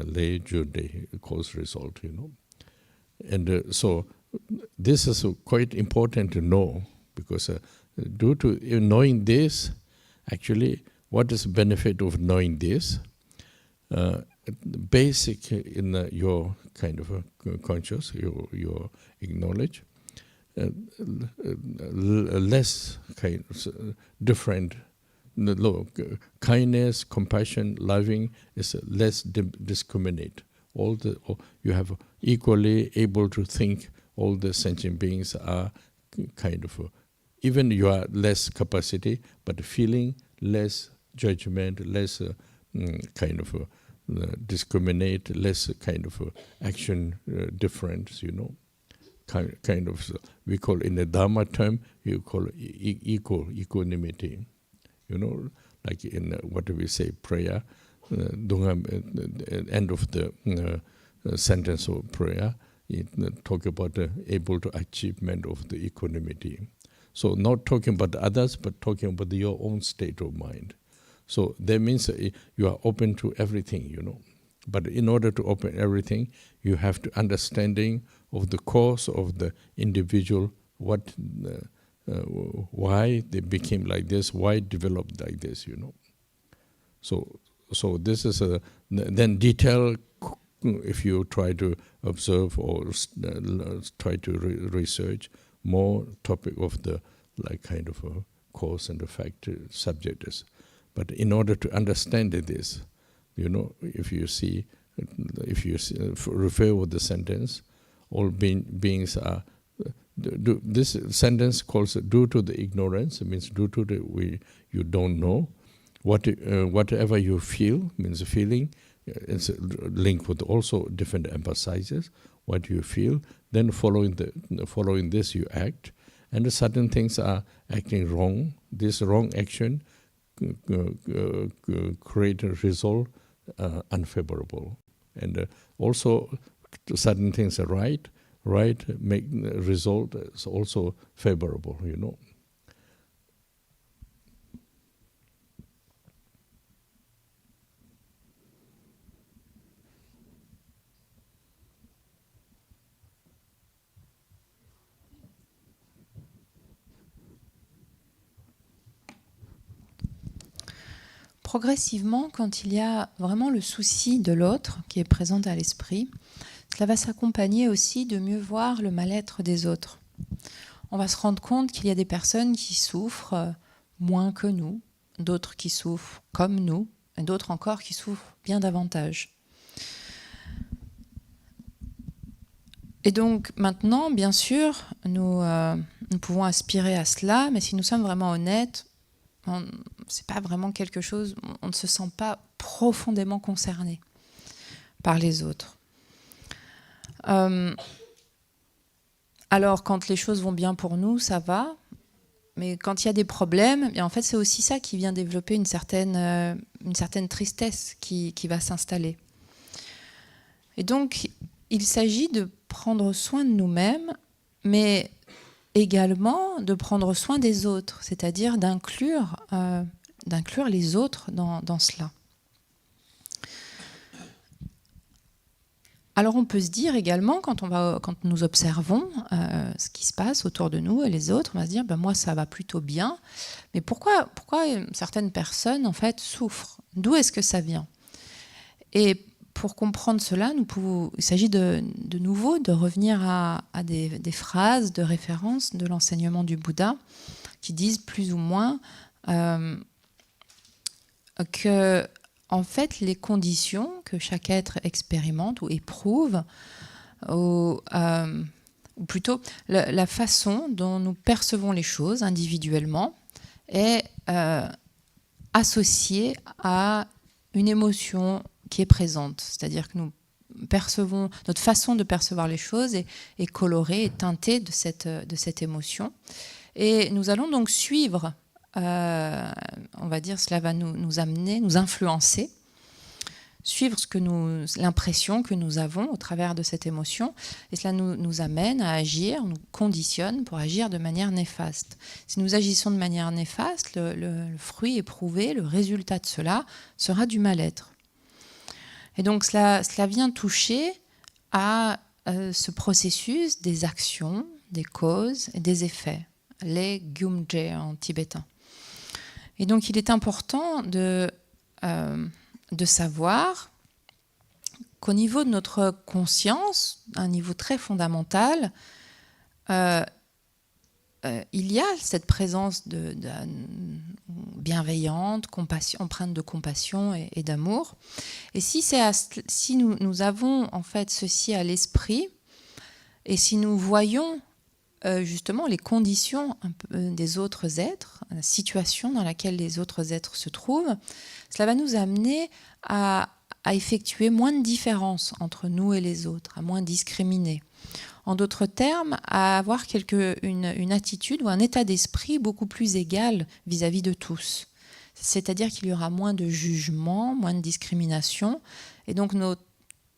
lay Jude, cause result, you know. And so this is quite important to know, because due to knowing this, actually, what is the benefit of knowing this? Basic in your kind of conscious, your acknowledge, less kind of different. Kindness, compassion, loving is less discriminate. You have equally able to think. All the sentient beings are kind of even you are less capacity, but feeling less judgment, less kind of discriminate, less kind of action difference, you know, kind of we call in the Dharma term, you call equanimity, you know, like in what do we say, prayer, end of the sentence of prayer, it talk about able to achievement of the equanimity. So not talking about others, but talking about your own state of mind. So that means you are open to everything, you know. But in order to open everything, you have to understanding of the cause of the individual, what, why they became like this, why developed like this, you know. So this is then detail. If you try to observe or try to research more topic of the like kind of a cause and effect subject is. But in order to understand this, you know, if you refer with the sentence, all beings are. This sentence calls due to the ignorance. It means due to you don't know. Whatever you feel means a feeling. It's linked with also different emphasizes. What you feel, then following this you act, and certain things are acting wrong. This wrong action create a result unfavorable, and also certain things are right make the result is also favorable, you know. Progressivement, quand il y a vraiment le souci de l'autre qui est présent à l'esprit, cela va s'accompagner aussi de mieux voir le mal-être des autres. On va se rendre compte qu'il y a des personnes qui souffrent moins que nous, d'autres qui souffrent comme nous, et d'autres encore qui souffrent bien davantage. Et donc maintenant, bien sûr, nous pouvons aspirer à cela, mais si nous sommes vraiment honnêtes, c'est pas vraiment quelque chose, on ne se sent pas profondément concerné par les autres. Alors quand les choses vont bien pour nous, ça va, mais quand il y a des problèmes, en fait c'est aussi ça qui vient développer une certaine tristesse qui va s'installer. Et donc il s'agit de prendre soin de nous-mêmes, mais également de prendre soin des autres, c'est-à-dire d'inclure les autres dans cela. Alors on peut se dire également, quand nous observons ce qui se passe autour de nous et les autres, on va se dire, moi ça va plutôt bien, mais pourquoi certaines personnes en fait souffrent? D'où est-ce que ça vient? Et pour comprendre cela, il s'agit de nouveau de revenir à des phrases de référence de l'enseignement du Bouddha qui disent plus ou moins que en fait, les conditions que chaque être expérimente ou éprouve, ou plutôt la façon dont nous percevons les choses individuellement est associée à une émotion qui est présente. C'est-à-dire que notre façon de percevoir les choses est colorée, est teintée de cette émotion. Et nous allons donc suivre, on va dire, cela va nous amener, nous influencer, suivre l'impression que nous avons au travers de cette émotion, et cela nous amène à agir, nous conditionne pour agir de manière néfaste. Si nous agissons de manière néfaste, le fruit éprouvé, le résultat de cela sera du mal-être. Et donc cela vient toucher à ce processus des actions, des causes et des effets, les gyumje en tibétain. Et donc il est important de savoir qu'au niveau de notre conscience, à un niveau très fondamental, il y a cette présence bienveillante, empreinte de compassion et d'amour. Et si nous avons en fait ceci à l'esprit, et si nous voyons justement les conditions des autres êtres, la situation dans laquelle les autres êtres se trouvent, cela va nous amener à effectuer moins de différence entre nous et les autres, à moins discriminer. En d'autres termes, à avoir une attitude ou un état d'esprit beaucoup plus égal vis-à-vis de tous. c'est-à-dire qu'il y aura moins de jugement, moins de discrimination, et donc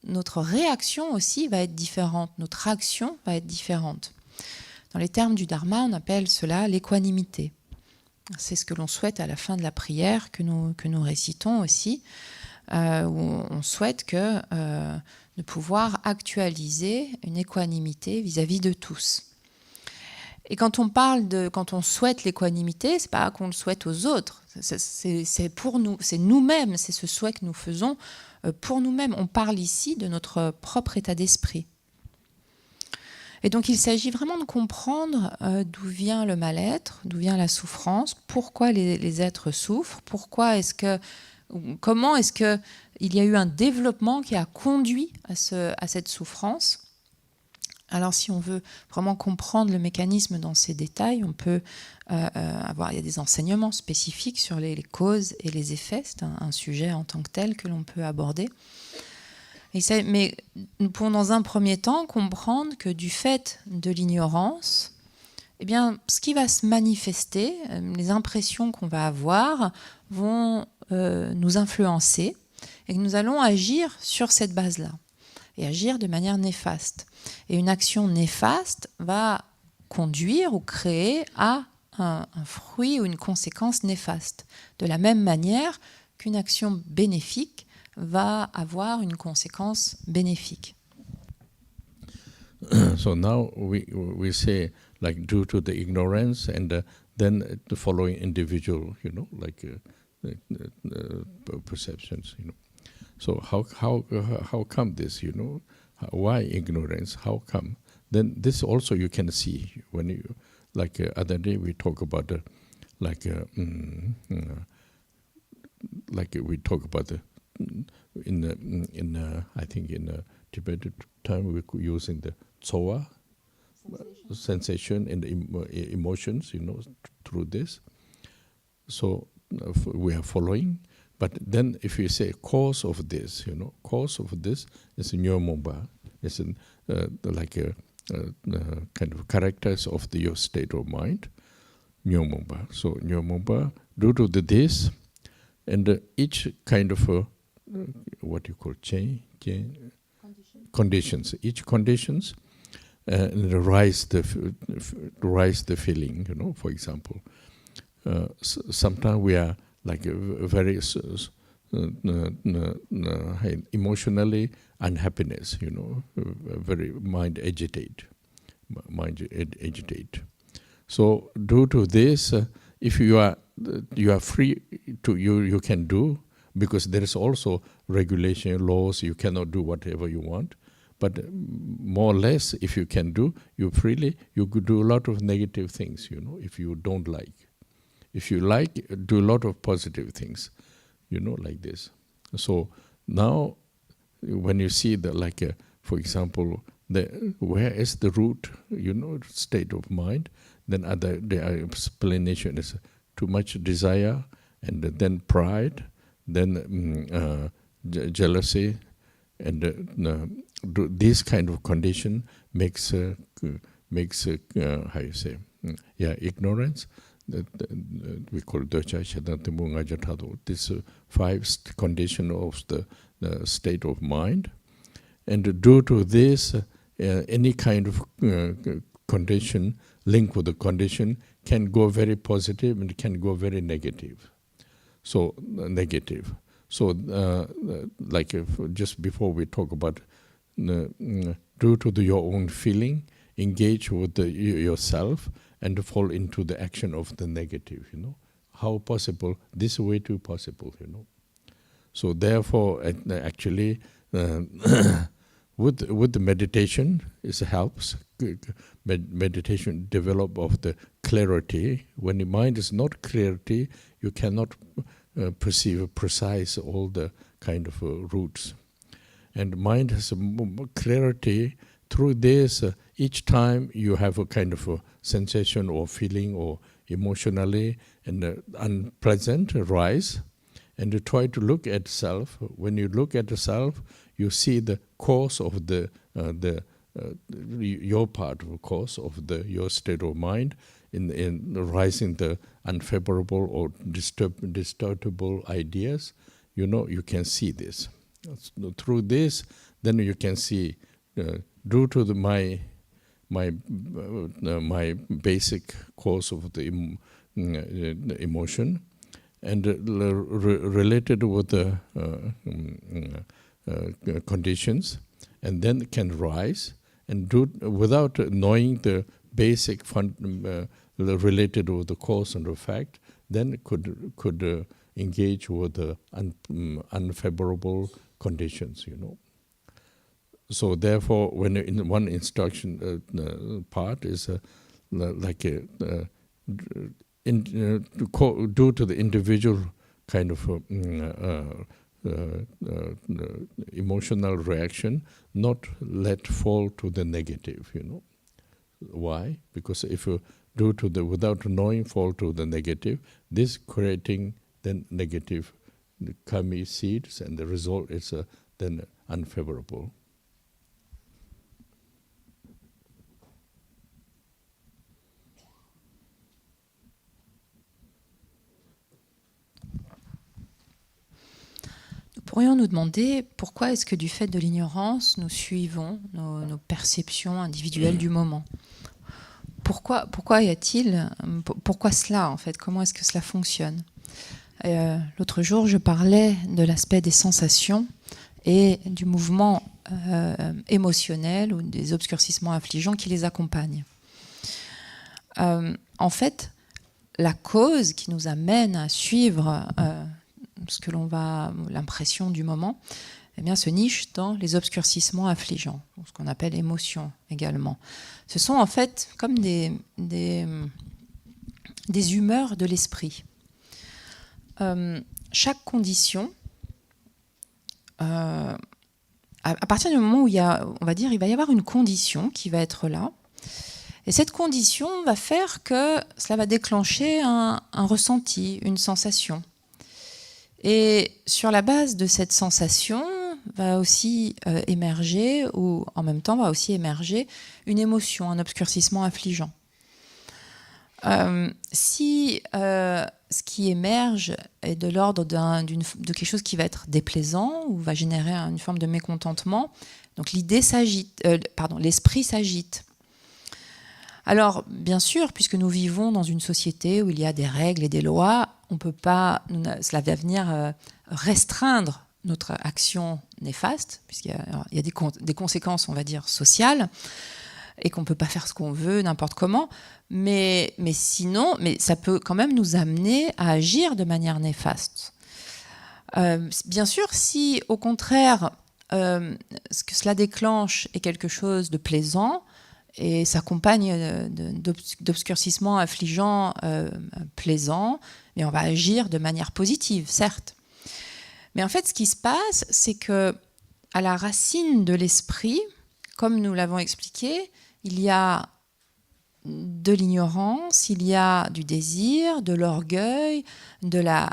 notre réaction aussi va être différente, notre action va être différente. Dans les termes du Dharma, on appelle cela l'équanimité. C'est ce que l'on souhaite à la fin de la prière que nous récitons aussi, où on souhaite de pouvoir actualiser une équanimité vis-à-vis de tous. Et quand on souhaite l'équanimité, c'est pas qu'on le souhaite aux autres, c'est pour nous, c'est nous-mêmes, c'est ce souhait que nous faisons pour nous-mêmes. On parle ici de notre propre état d'esprit. Et donc il s'agit vraiment de comprendre d'où vient le mal-être, d'où vient la souffrance, pourquoi les êtres souffrent, comment est-ce qu'il y a eu un développement qui a conduit à cette souffrance. Alors si on veut vraiment comprendre le mécanisme dans ses détails, on peut il y a des enseignements spécifiques sur les causes et les effets, c'est un sujet en tant que tel que l'on peut aborder. Mais pour dans un premier temps comprendre que du fait de l'ignorance, eh bien, ce qui va se manifester, les impressions qu'on va avoir vont nous influencer et que nous allons agir sur cette base-là et agir de manière néfaste. Et une action néfaste va conduire ou créer à un fruit ou une conséquence néfaste. De la même manière qu'une action bénéfique va avoir une conséquence bénéfique. So now we say like due to the ignorance and then the following individual, perceptions, So how come this, Why ignorance? How come? Then this also you can see when you, other day we talk about we talk about I think in Tibetan time we're using the choix, sensation and emotions, through this. So we are following. But then if you say cause of this, cause of this is nous-même. It's kind of characters of your state of mind. nous-même. So nous-même, due to this, and each kind of what you call conditions. Each conditions rise the feeling. For example, sometimes we are very emotionally unhappiness, very mind agitate. So due to this, if you are free to you can do, because there is also regulation laws. You cannot do whatever you want, but more or less, if you can do, you could do a lot of negative things. If you don't like. If you like, do a lot of positive things, like this. So now, when you see that, for example, where is the root, state of mind, then the explanation is too much desire, and then pride, then jealousy, and this kind of condition makes how you say, ignorance. We call this 5 condition of the state of mind, and due to this, any kind of condition linked with the condition can go very positive and can go very negative. So negative. So just before we talk about due to your own feeling, engage with yourself and fall into the action of the negative, How possible? This way too possible, So therefore, actually, with the meditation, it helps. Meditation develop of the clarity. When the mind is not clarity, you cannot perceive precise all the kind of roots. And mind has clarity. Through this, each time you have a kind of a sensation or feeling or emotionally and unpleasant rise, and you try to look at self. When you look at the self, you see the cause of your part of the cause of your state of mind in rising the unfavorable or distortable ideas, you can see this. Through this, then you can see, due to my basic cause of the emotion, and related with the conditions, and then can rise and do without knowing the basic related with the cause and the fact, then could engage with the unfavorable conditions, So therefore, when in one instruction part is like due to the individual kind of emotional reaction, not let fall to the negative, Why? Because if you do without knowing fall to the negative, this creating then negative karmic seeds, and the result is then unfavorable. Pourrions nous demander pourquoi est-ce que du fait de l'ignorance, nous suivons nos perceptions individuelles du moment. Pourquoi y a-t-il, pourquoi cela en fait? Comment est-ce que cela fonctionne? L'autre jour, je parlais de l'aspect des sensations et du mouvement émotionnel ou des obscurcissements affligeants qui les accompagnent. En fait, la cause qui nous amène à suivre ce que l'impression du moment, eh bien, se niche dans les obscurcissements affligeants, ce qu'on appelle émotions également. Ce sont en fait comme des humeurs de l'esprit. Chaque condition, à partir du moment où il va y avoir une condition qui va être là, et cette condition va faire que cela va déclencher un ressenti, une sensation. Et sur la base de cette sensation va aussi émerger, ou en même temps va aussi émerger une émotion, un obscurcissement affligeant. Si ce qui émerge est de l'ordre de quelque chose qui va être déplaisant ou va générer une forme de mécontentement, donc l'esprit s'agite. Alors, bien sûr, puisque nous vivons dans une société où il y a des règles et des lois, cela va venir restreindre notre action néfaste, puisqu'il y a des conséquences, on va dire, sociales, et qu'on ne peut pas faire ce qu'on veut, n'importe comment, mais ça peut quand même nous amener à agir de manière néfaste. Bien sûr, si au contraire, ce que cela déclenche est quelque chose de plaisant, et s'accompagne d'obscurcissements affligeants plaisants, et on va agir de manière positive, certes. Mais en fait, ce qui se passe, c'est que à la racine de l'esprit, comme nous l'avons expliqué, il y a de l'ignorance, il y a du désir, de l'orgueil, de la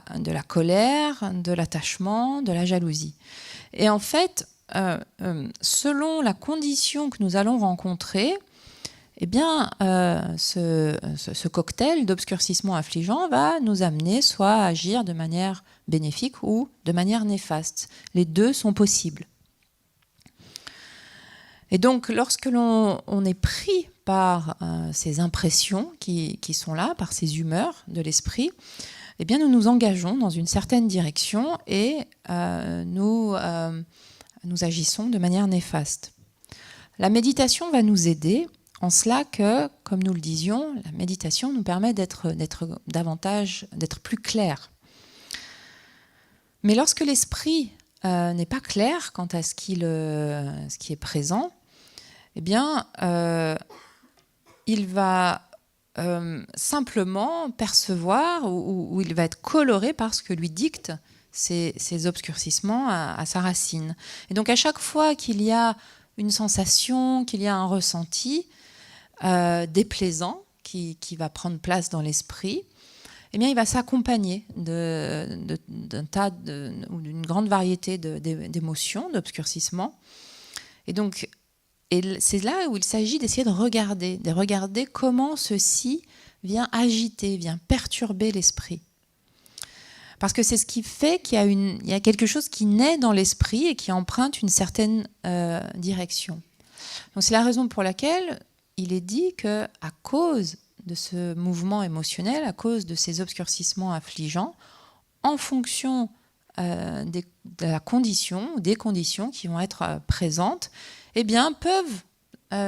colère, de l'attachement, de la jalousie. Et en fait, selon la condition que nous allons rencontrer, eh bien, ce cocktail d'obscurcissement affligeant va nous amener soit à agir de manière bénéfique ou de manière néfaste. Les deux sont possibles. Et donc, lorsque l'on est pris par ces impressions qui sont là, par ces humeurs de l'esprit, eh bien, nous nous engageons dans une certaine direction et nous agissons de manière néfaste. La méditation va nous aider en cela que, comme nous le disions, la méditation nous permet d'être plus clair. Mais lorsque l'esprit n'est pas clair quant à ce qui est présent, eh bien, il va simplement percevoir ou il va être coloré par ce que lui dictent ces obscurcissements à sa racine. Et donc, à chaque fois qu'il y a une sensation, qu'il y a un ressenti déplaisant qui va prendre place dans l'esprit, eh bien, il va s'accompagner d'un tas ou d'une grande variété d'émotions, d'obscurcissements. Et c'est là où il s'agit d'essayer de regarder comment ceci vient agiter, vient perturber l'esprit. Parce que c'est ce qui fait qu'il y a quelque chose qui naît dans l'esprit et qui emprunte une certaine direction. Donc c'est la raison pour laquelle il est dit qu'à cause de ce mouvement émotionnel, à cause de ces obscurcissements affligeants, en fonction de la condition, des conditions qui vont être présentes, eh bien, peuvent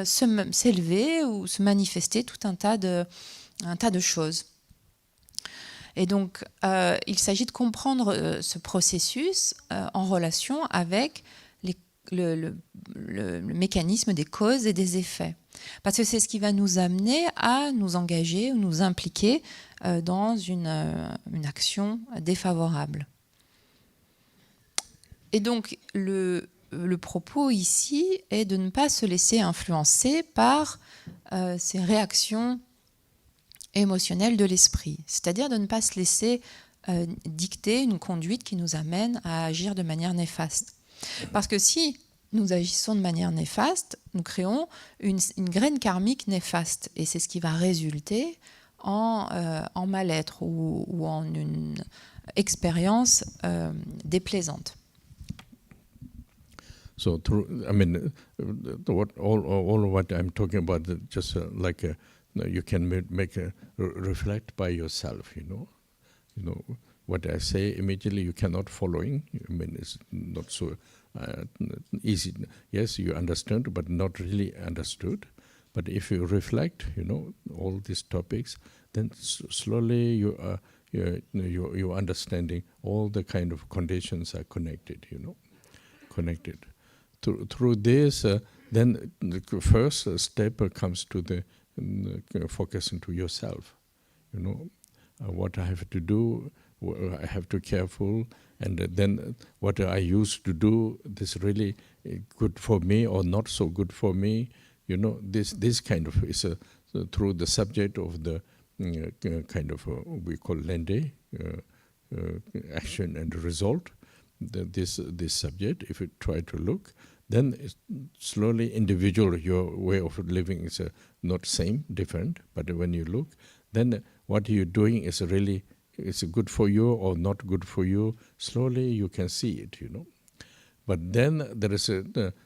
s'élever ou se manifester tout un tas de choses. Et donc, il s'agit de comprendre ce processus en relation avec le mécanisme des causes et des effets. Parce que c'est ce qui va nous amener à nous engager ou nous impliquer dans une action défavorable. Et donc, le propos ici est de ne pas se laisser influencer par ces réactions émotionnelles de l'esprit. C'est-à-dire de ne pas se laisser dicter une conduite qui nous amène à agir de manière néfaste. Parce que si nous agissons de manière néfaste, nous créons une graine karmique néfaste. Et c'est ce qui va résulter en mal-être ou en une expérience déplaisante. So, I mean, all what I'm talking about, just you can reflect by yourself. You know what I say immediately. You cannot following. I mean, it's not so easy. Yes, you understand, but not really understood. But if you reflect, all these topics, then slowly you're understanding all the kind of conditions are connected. Connected. Through this, then the first step comes to the focus into yourself. What I have to do, I have to careful, and then what I used to do, this really good for me or not so good for me. This kind of is through the subject of the kind of we call lende, action and result. This subject, if you try to look, then slowly individual, your way of living is not same, different. But when you look, then what you're doing is really, it's good for you or not good for you. Slowly you can see it, But then there is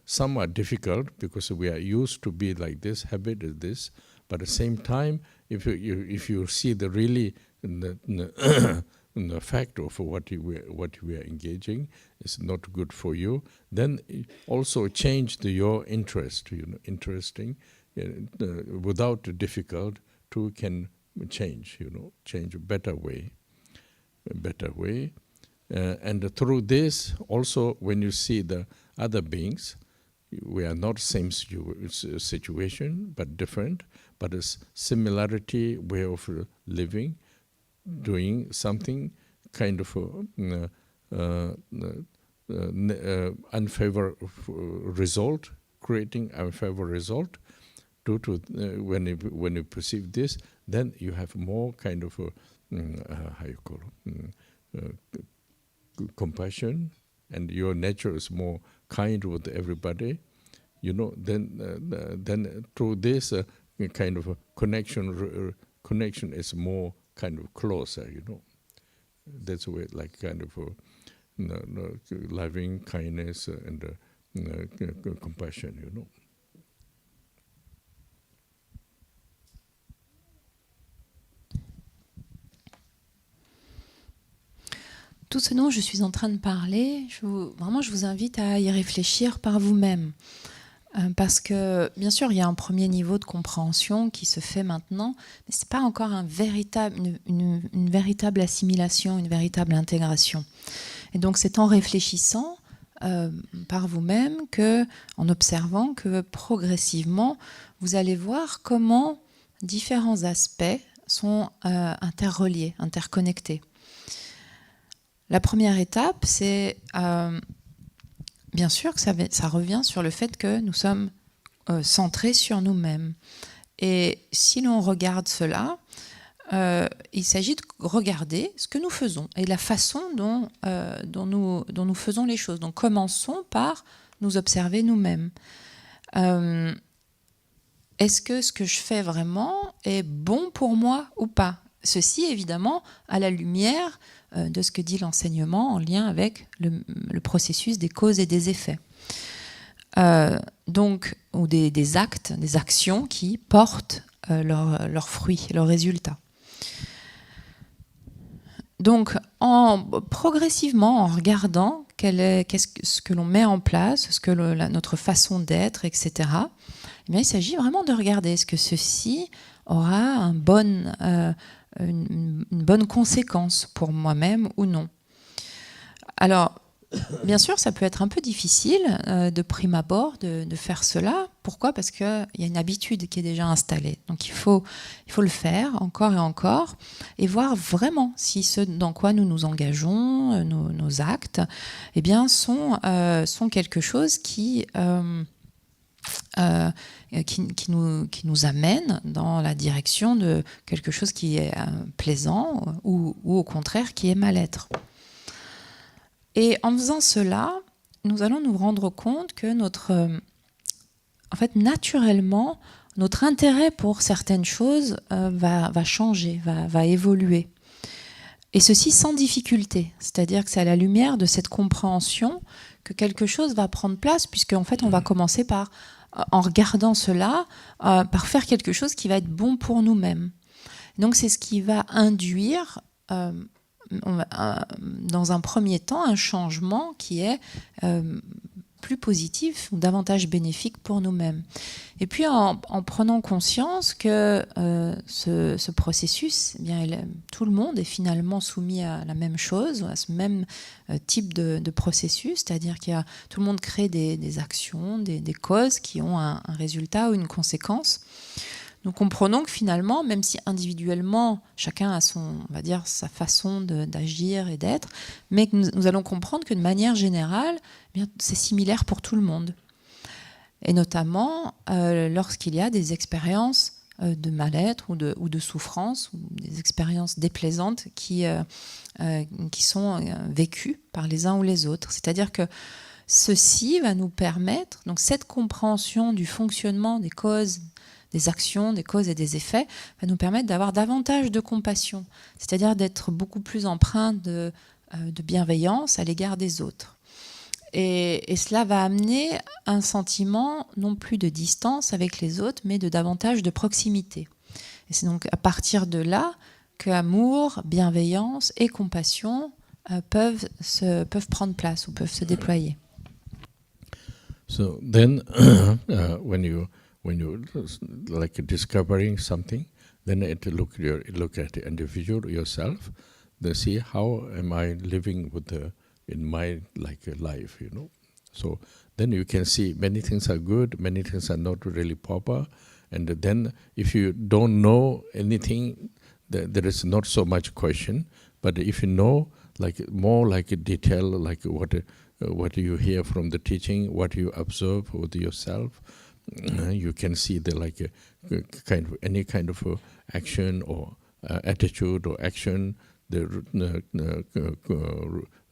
some are difficult because we are used to be like this, habit is this. But at the same time, if you see the really the fact of what we are engaging is not good for you, then also change your interest, interesting, without difficult to can change, change a better way. And through this, also when you see the other beings, we are not same situation, but different, but a similarity way of living, doing something kind of unfavorable result, creating unfavorable result. Due to when you perceive this, then you have more kind of how you call compassion, and your nature is more kind with everybody. Then through this kind of a connection is more kind of closer, That's the way, like kind of loving kindness and compassion, Tout ce dont je suis en train de parler, je vous invite à y réfléchir par vous-même. Parce que, bien sûr, il y a un premier niveau de compréhension qui se fait maintenant, mais ce n'est pas encore une véritable assimilation, une véritable intégration. Et donc, c'est en réfléchissant par vous-même, en observant, que progressivement, vous allez voir comment différents aspects sont interreliés, interconnectés. La première étape, c'est bien sûr que ça revient sur le fait que nous sommes centrés sur nous-mêmes. Et si l'on regarde cela, il s'agit de regarder ce que nous faisons et la façon dont nous faisons les choses. Donc, commençons par nous observer nous-mêmes. est-ce que ce que je fais vraiment est bon pour moi ou pas? Ceci, évidemment, à la lumière de ce que dit l'enseignement en lien avec le processus des causes et des effets. Donc, ou des actes, des actions qui portent leurs fruits, leurs résultats. Donc, progressivement, en regardant ce que l'on met en place, notre façon d'être, etc., eh bien, il s'agit vraiment de regarder est-ce que ceci aura une bonne conséquence pour moi-même ou non. Alors, bien sûr, ça peut être un peu difficile de prime abord de faire cela. Pourquoi? Parce qu'il y a une habitude qui est déjà installée. Donc il faut le faire encore et encore et voir vraiment si ce dans quoi nous nous engageons, nos actes, eh bien, sont quelque chose qui nous amène dans la direction de quelque chose qui est plaisant ou au contraire qui est mal-être. Et en faisant cela, nous allons nous rendre compte que naturellement, notre intérêt pour certaines choses va changer, va évoluer. Et ceci sans difficulté. C'est-à-dire que c'est à la lumière de cette compréhension que quelque chose va prendre place, puisqu'en fait, on va commencer par, en regardant cela, par faire quelque chose qui va être bon pour nous-mêmes. Donc, c'est ce qui va induire dans un premier temps, un changement qui est plus positif ou davantage bénéfique pour nous-mêmes. Et puis, en prenant conscience que ce processus, eh bien, tout le monde est finalement soumis à la même chose, à ce même type de processus, c'est-à-dire tout le monde crée des actions, des causes qui ont un résultat ou une conséquence. Nous comprenons que finalement, même si individuellement, chacun a sa façon d'agir et d'être, mais que nous allons comprendre que de manière générale, eh bien, c'est similaire pour tout le monde. Et notamment lorsqu'il y a des expériences de mal-être ou de souffrance, ou des expériences déplaisantes qui sont vécues par les uns ou les autres. C'est-à-dire que ceci va nous permettre, donc cette compréhension du fonctionnement des causes, des actions, des causes et des effets, va nous permettre d'avoir davantage de compassion, c'est-à-dire d'être beaucoup plus empreint de bienveillance à l'égard des autres. Et cela va amener un sentiment non plus de distance avec les autres, mais de davantage de proximité. Et c'est donc à partir de là que amour, bienveillance et compassion peuvent prendre place ou peuvent se déployer. So then, when you like discovering something, then look at the individual yourself, then see how am I living in my life, you know. So then you can see many things are good, many things are not really proper, and then if you don't know anything, there is not so much question. But if you know, more a detail, what you hear from the teaching, what you observe with yourself, you can see any kind of action or attitude or action. The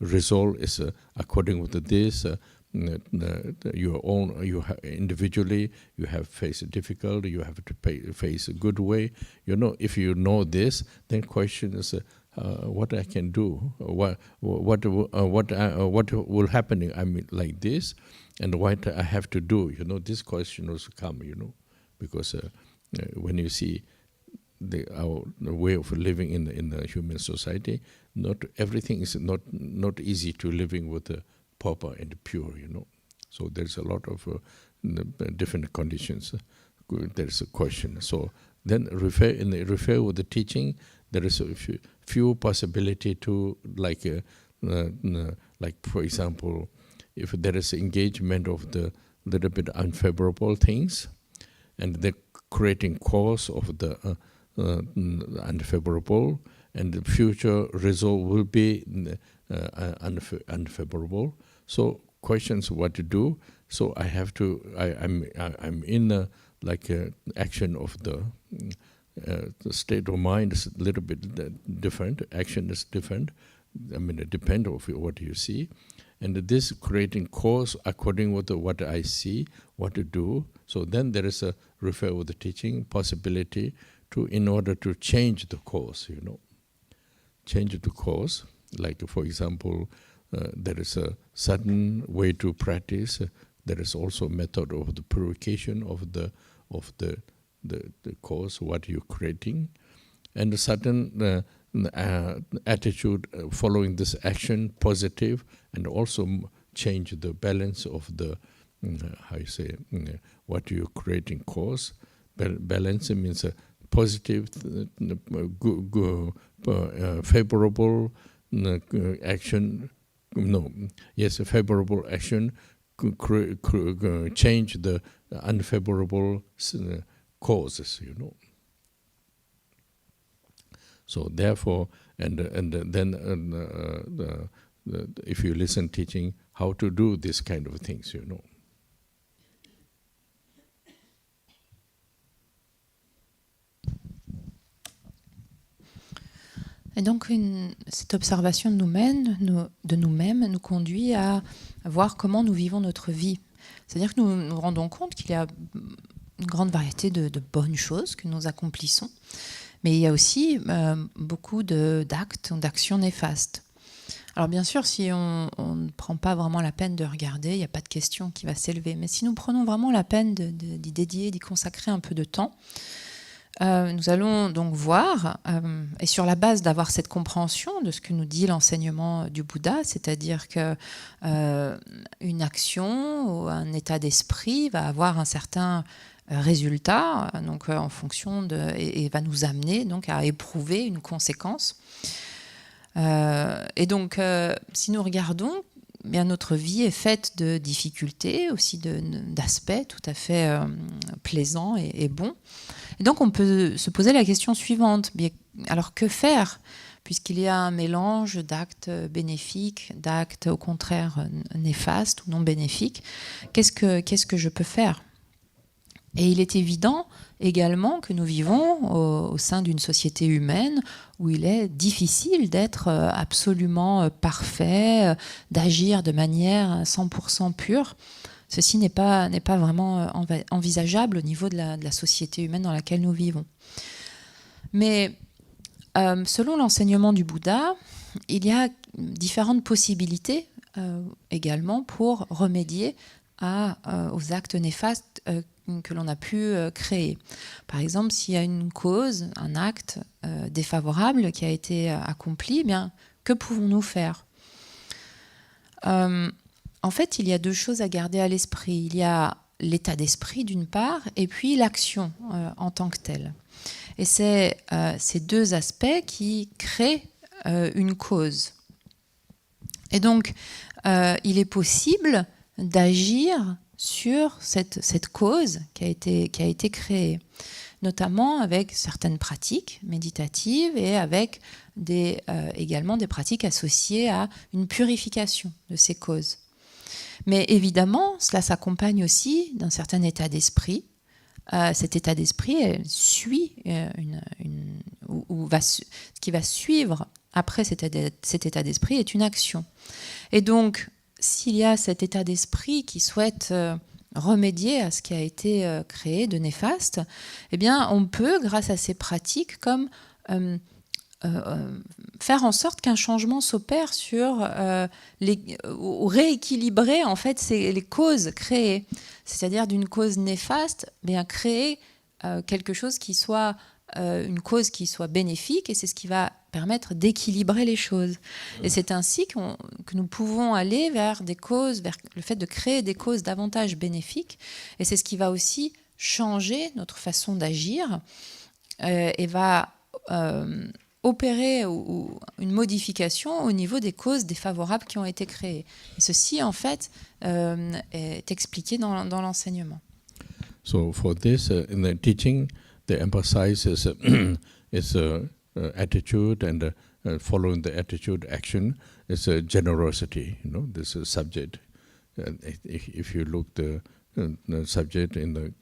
result is according with this. Your own, individually, you have faced difficulty. You have to face a good way. You know, if you know this, then question is what I can do. What will happen? I mean, like this, and what I have to do. You know, this question also come. You know, because when you see our way of living in the human society, not everything is not easy to living with the proper and pure, you know. So there's a lot of different conditions. There's a question. So then refer with the teaching. There is a few possibility to like for example, if there is engagement of the little bit unfavorable things, and the creating cause of the unfavorable, and the future result will be unfavorable. So questions what to do. So I have to. I'm in action of the state of mind is a little bit different. Action is different. I mean, it depends on what you see, and this creating cause according with what I see, what to do. So then there is a refer with the teaching possibility to, in order to change the course, change the course. Like for example, there is a certain way to practice. There is also method of the purification of the course, what you're creating, and a certain attitude following this action, positive, and also change the balance of the what you're creating course. Balance means a positive, favorable action. A favorable action change the unfavorable causes, So therefore, and then if you listen teaching how to do this kind of things, Et donc cette observation de nous-mêmes nous conduit à voir comment nous vivons notre vie. C'est-à-dire que nous nous rendons compte qu'il y a une grande variété de bonnes choses que nous accomplissons, mais il y a aussi beaucoup d'actes, d'actions néfastes. Alors bien sûr, si on ne prend pas vraiment la peine de regarder, il n'y a pas de question qui va s'élever. Mais si nous prenons vraiment la peine d'y dédier, d'y consacrer un peu de temps, nous allons donc voir, et sur la base d'avoir cette compréhension de ce que nous dit l'enseignement du Bouddha, c'est-à-dire que une action ou un état d'esprit va avoir un certain résultat, donc en fonction et va nous amener donc à éprouver une conséquence. Et donc, si nous regardons, bien notre vie est faite de difficultés, aussi d'aspects tout à fait plaisants et bons. Et donc, on peut se poser la question suivante. Alors, que faire ? Puisqu'il y a un mélange d'actes bénéfiques, d'actes au contraire néfastes ou non bénéfiques, qu'est-ce que je peux faire ? Et il est évident également que nous vivons au sein d'une société humaine où il est difficile d'être absolument parfait, d'agir de manière 100% pure. Ceci n'est pas vraiment envisageable au niveau de la société humaine dans laquelle nous vivons. Mais selon l'enseignement du Bouddha, il y a différentes possibilités également pour remédier aux actes néfastes que l'on a pu créer. Par exemple, s'il y a une cause, un acte défavorable qui a été accompli, bien, que pouvons-nous faire ? En fait, il y a deux choses à garder à l'esprit. Il y a l'état d'esprit d'une part, et puis l'action en tant que telle. Et c'est ces deux aspects qui créent une cause. Et donc, il est possible d'agir sur cette cause qui a été créée, notamment avec certaines pratiques méditatives et avec également des pratiques associées à une purification de ces causes. Mais évidemment, cela s'accompagne aussi d'un certain état d'esprit. Cet état d'esprit suit ce qui va suivre après cet état d'esprit est une action. Et donc, s'il y a cet état d'esprit qui souhaite remédier à ce qui a été créé de néfaste, eh bien, on peut, grâce à ces pratiques, comme faire en sorte qu'un changement s'opère ou rééquilibrer en fait les causes créées. C'est-à-dire d'une cause néfaste, bien créer quelque chose qui soit une cause qui soit bénéfique, et c'est ce qui va permettre d'équilibrer les choses. Et c'est ainsi que nous pouvons aller vers des causes, vers le fait de créer des causes davantage bénéfiques, et c'est ce qui va aussi changer notre façon d'agir et va opérer une modification au niveau des causes défavorables qui ont été créées. Et ceci, en fait, est expliqué dans l'enseignement. So for this, in the teaching, the emphasis is attitude, and following the attitude action is generosity. This subject. If you look the subject in the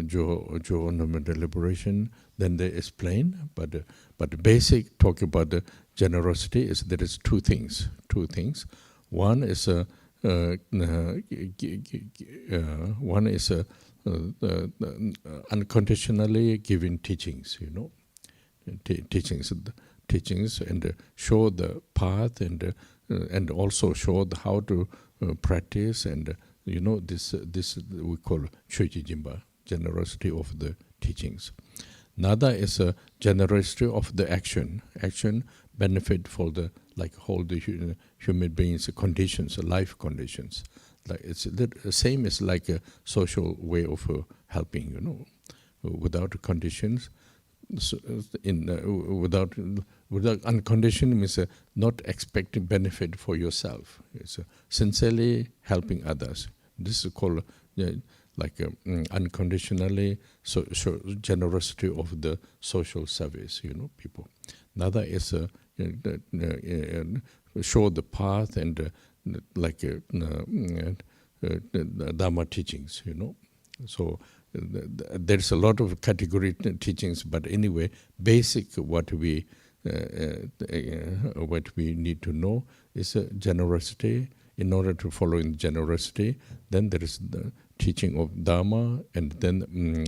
Journal Deliberation, then they explain. But the basic talk about the generosity is there is two things. One is unconditionally giving teachings, teachings, and show the path, and also show how to practice, and this we call Choichi Jimba, generosity of the teachings. Another is a generosity of the action benefit for the whole the human beings' conditions, life conditions. Like it's the same as like a social way of helping, without conditions. So without unconditioned means not expecting benefit for yourself. It's sincerely helping others. This is called unconditionally so generosity of the social service, people. Another is show the path and Dharma teachings, So there's a lot of category teachings, but anyway, basic what we need to know is generosity. In order to follow in generosity, then there is the teaching of Dharma, and then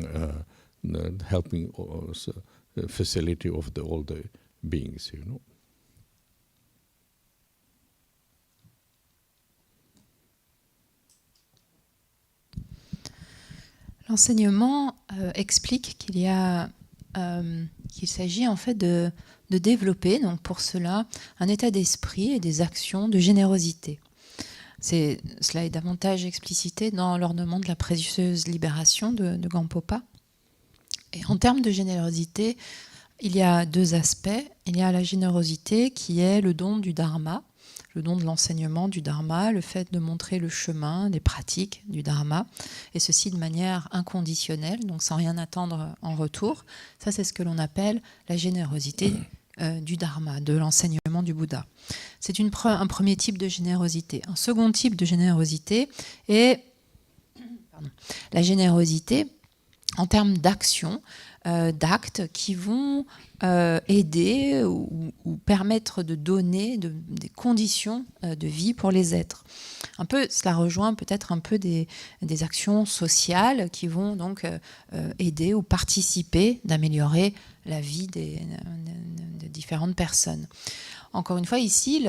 helping also facility of all the beings, L'enseignement explique qu'il s'agit en fait de développer, donc pour cela, un état d'esprit et des actions de générosité. Cela est davantage explicité dans l'ornement de la précieuse libération de Gampopa. Et en termes de générosité, il y a deux aspects. Il y a la générosité qui est le don du Dharma, le don de l'enseignement du Dharma, le fait de montrer le chemin des pratiques du Dharma, et ceci de manière inconditionnelle, donc sans rien attendre en retour. Ça, c'est ce que l'on appelle la générosité du Dharma, de l'enseignement du Bouddha. C'est un premier type de générosité. Un second type de générosité est la générosité en termes d'action, d'actes qui vont aider ou permettre de donner des conditions de vie pour les êtres. Cela rejoint peut-être un peu des actions sociales qui vont donc aider ou participer d'améliorer la vie de différentes personnes. Encore une fois, ici,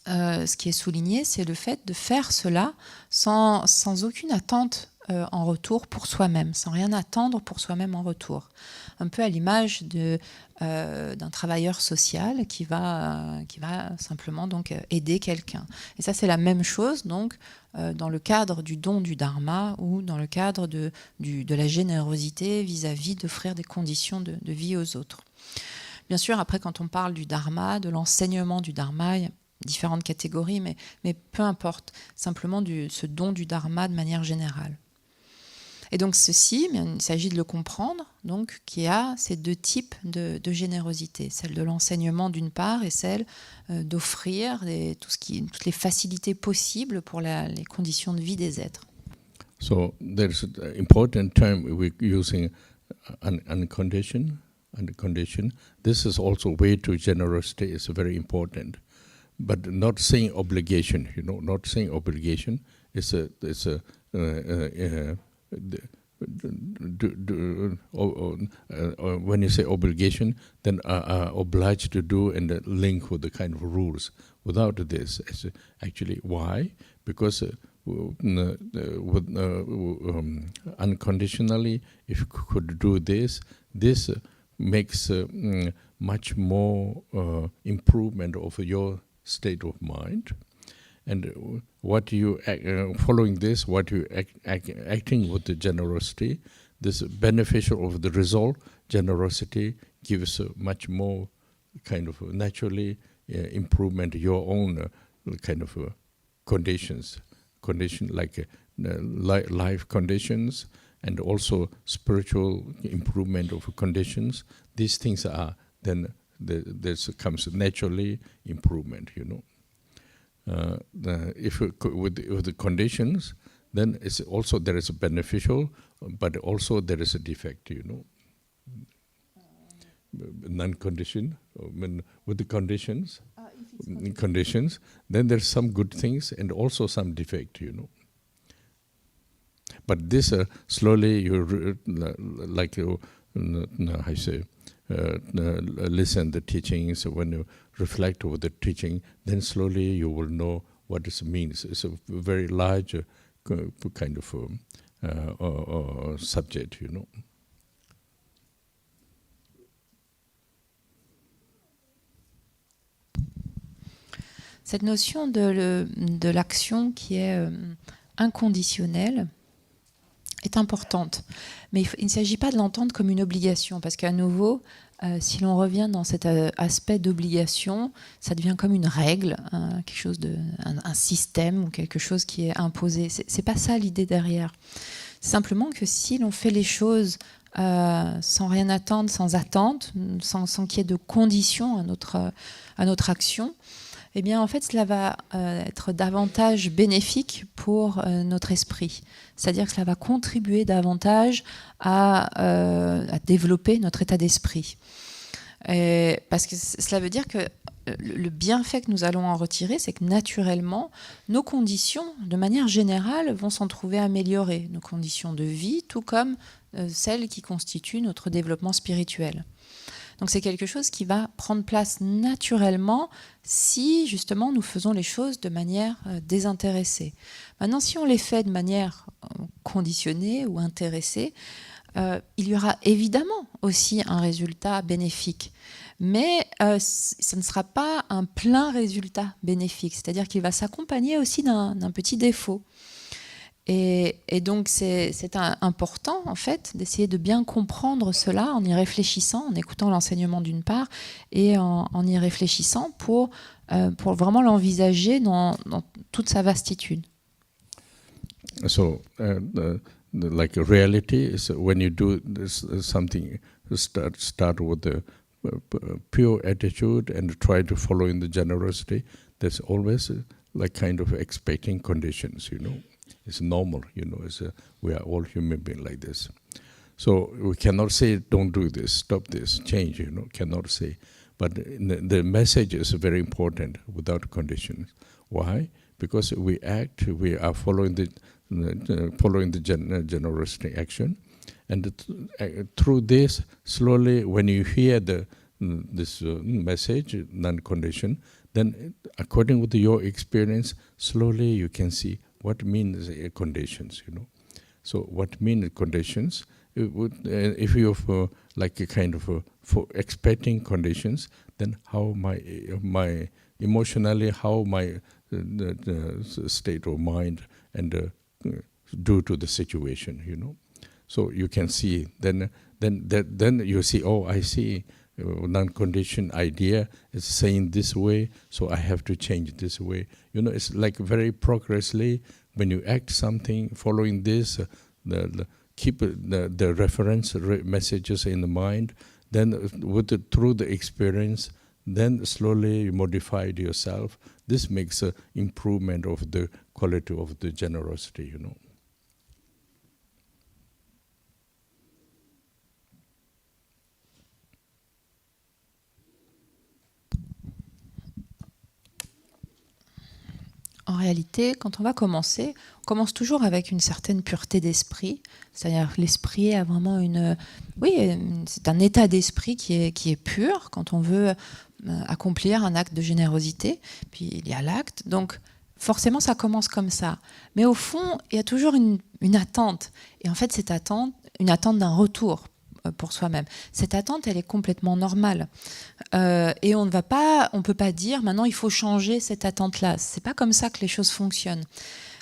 ce qui est souligné, c'est le fait de faire cela sans aucune attente en retour pour soi-même, sans rien attendre pour soi-même en retour. Un peu à l'image d'un travailleur social qui va simplement donc aider quelqu'un. Et ça, c'est la même chose donc dans le cadre du don du Dharma ou dans le cadre de la générosité vis-à-vis d'offrir des conditions de vie aux autres. Bien sûr, après, quand on parle du Dharma, de l'enseignement du Dharma, il y a différentes catégories, mais peu importe, simplement ce don du Dharma de manière générale. Et donc ceci, il s'agit de le comprendre, donc qu'il y a ces deux types de générosité, celle de l'enseignement d'une part et celle d'offrir toutes les facilités possibles pour les conditions de vie des êtres. So there's an important term we're using, unconditioned. This is also way to generosity is very important, but not saying obligation. Not saying obligation. When you say obligation, then obliged to do and link with the kind of rules. Without this, actually, why? Because unconditionally, if you could do this makes much more improvement of your state of mind. And what you following this, what you acting with the generosity, this beneficial of the result, generosity gives much more kind of naturally improvement your own kind of condition like life conditions and also spiritual improvement of conditions. These things are then there comes naturally improvement, if with the conditions, then it's also there is a beneficial, but also there is a defect, Non-conditioned, with the conditions. If conditions, then there's some good things and also some defect, you know. But this slowly you I say, listen the teachings. When you reflect over the teaching, then slowly you will know what this means. It's a very large kind of subject, you know. Cette notion de l'action qui est inconditionnelle est importante. Mais il ne s'agit pas de l'entendre comme une obligation, parce qu'à nouveau, si l'on revient dans cet aspect d'obligation, ça devient comme une règle, quelque chose un système ou quelque chose qui est imposé. C'est pas ça l'idée derrière. C'est simplement que si l'on fait les choses sans rien attendre, sans attente, sans qu'il y ait de conditions à notre action, eh bien, en fait, cela va être davantage bénéfique pour notre esprit. C'est-à-dire que cela va contribuer davantage à développer notre état d'esprit. Parce que cela veut dire que le bienfait que nous allons en retirer, c'est que naturellement, nos conditions, de manière générale, vont s'en trouver améliorées. Nos conditions de vie, tout comme celles qui constituent notre développement spirituel. Donc c'est quelque chose qui va prendre place naturellement si justement nous faisons les choses de manière désintéressée. Maintenant, si on les fait de manière conditionnée ou intéressée, il y aura évidemment aussi un résultat bénéfique. Mais ce ne sera pas un plein résultat bénéfique, c'est-à-dire qu'il va s'accompagner aussi d'un petit défaut. Et donc c'est important en fait d'essayer de bien comprendre cela en y réfléchissant, en écoutant l'enseignement d'une part et en y réfléchissant pour vraiment l'envisager dans toute sa vastitude. So like a reality is when you do this, something, start with the pure attitude and try to follow in the generosity. There's always like kind of expecting conditions, you know. It's normal, you know. We are all human beings like this. So we cannot say, don't do this, stop this, change, you know, cannot say. But the message is very important without conditions. Why? Because we act, we are following the generosity action. And through this, slowly, when you hear this message, non-condition, then according with your experience, slowly you can see what means conditions, you know. So what mean conditions? It would, if you have like a kind of for expecting conditions, then how my emotionally, how my state of mind and due to the situation, you know. So you can see, then you see, oh, I see, non-conditioned idea is saying this way, so I have to change this way. You know, it's like very progressively, when you act something, following this, keep the reference messages in the mind, then through the experience, then slowly you modify it yourself. This makes an improvement of the quality of the generosity, you know. En réalité, quand on va commencer, on commence toujours avec une certaine pureté d'esprit. C'est-à-dire que l'esprit a vraiment c'est un état d'esprit qui est pur quand on veut accomplir un acte de générosité. Puis il y a l'acte. Donc forcément, ça commence comme ça. Mais au fond, il y a toujours une attente. Et en fait, cette attente, une attente d'un retour pour soi-même. Cette attente, elle est complètement normale. Et on peut pas dire maintenant il faut changer cette attente-là. C'est pas comme ça que les choses fonctionnent.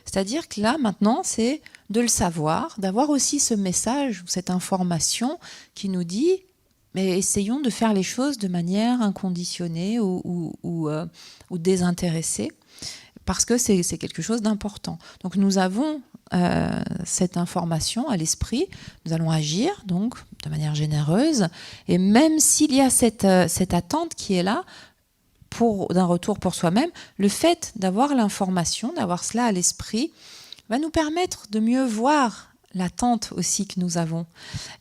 C'est-à-dire que là, maintenant, c'est de le savoir, d'avoir aussi ce message, cette information qui nous dit mais essayons de faire les choses de manière inconditionnée ou désintéressée, parce que c'est quelque chose d'important. Donc nous avons cette information à l'esprit, nous allons agir donc de manière généreuse, et même s'il y a cette attente qui est là d'un retour pour soi-même, le fait d'avoir l'information, d'avoir cela à l'esprit, va nous permettre de mieux voir l'attente aussi que nous avons.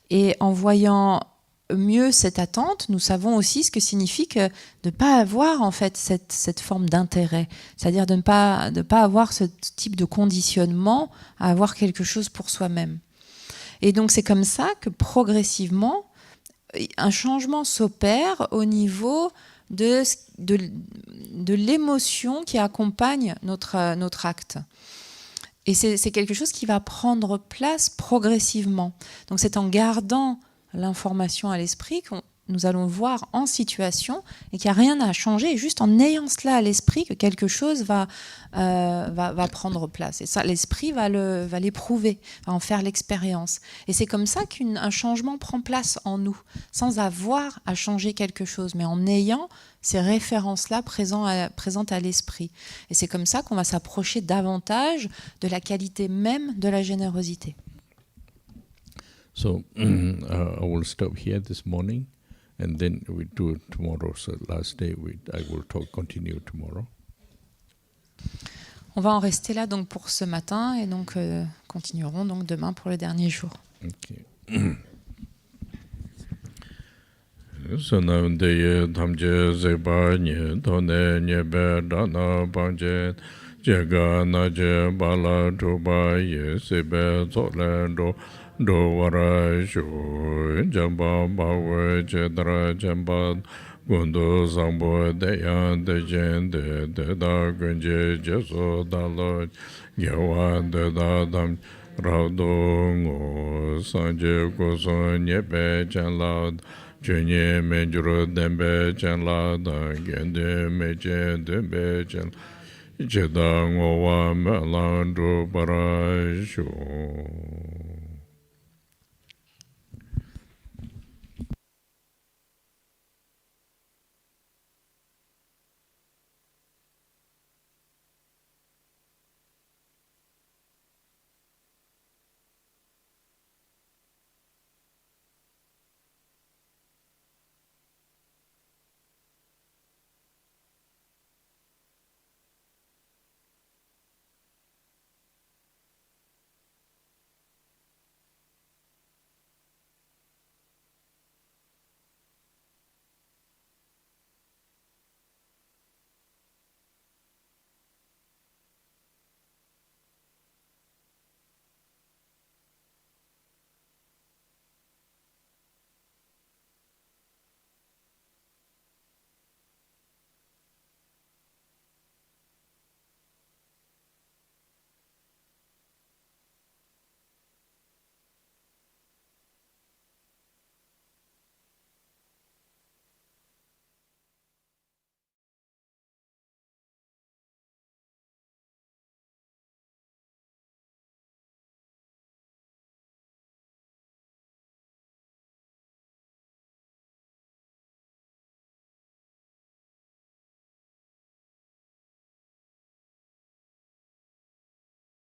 Et en voyant mieux cette attente, nous savons aussi ce que signifie de ne pas avoir en fait cette forme d'intérêt, c'est-à-dire de ne pas avoir ce type de conditionnement à avoir quelque chose pour soi-même. Et donc c'est comme ça que progressivement, un changement s'opère au niveau de l'émotion qui accompagne notre acte. Et c'est quelque chose qui va prendre place progressivement. Donc c'est en gardant l'information à l'esprit que nous allons voir en situation et qu'il n'y a rien à changer, et juste en ayant cela à l'esprit que quelque chose va prendre place. Et ça, l'esprit va l'éprouver, va en faire l'expérience. Et c'est comme ça qu'un changement prend place en nous, sans avoir à changer quelque chose, mais en ayant ces références-là présentes à l'esprit. Et c'est comme ça qu'on va s'approcher davantage de la qualité même de la générosité. So I will stop here this morning, and then we do tomorrow's last day. I will continue tomorrow. On va en rester là donc pour ce matin, et donc continuerons donc demain pour le dernier jour. Okay. Sonam deye tamje zeba nye tone nyebe dana banje jega naje bala tuba ye sebe zolendo do wara shu jamba bawe jedra jamba gundo zambo deya dejen de da gunje jeso dalo yawa de da dam Raudongo sanje goso nyebe janlad Jenye menjuro dembe janlada gende meje dembe jan jeda ngowa melandro barasho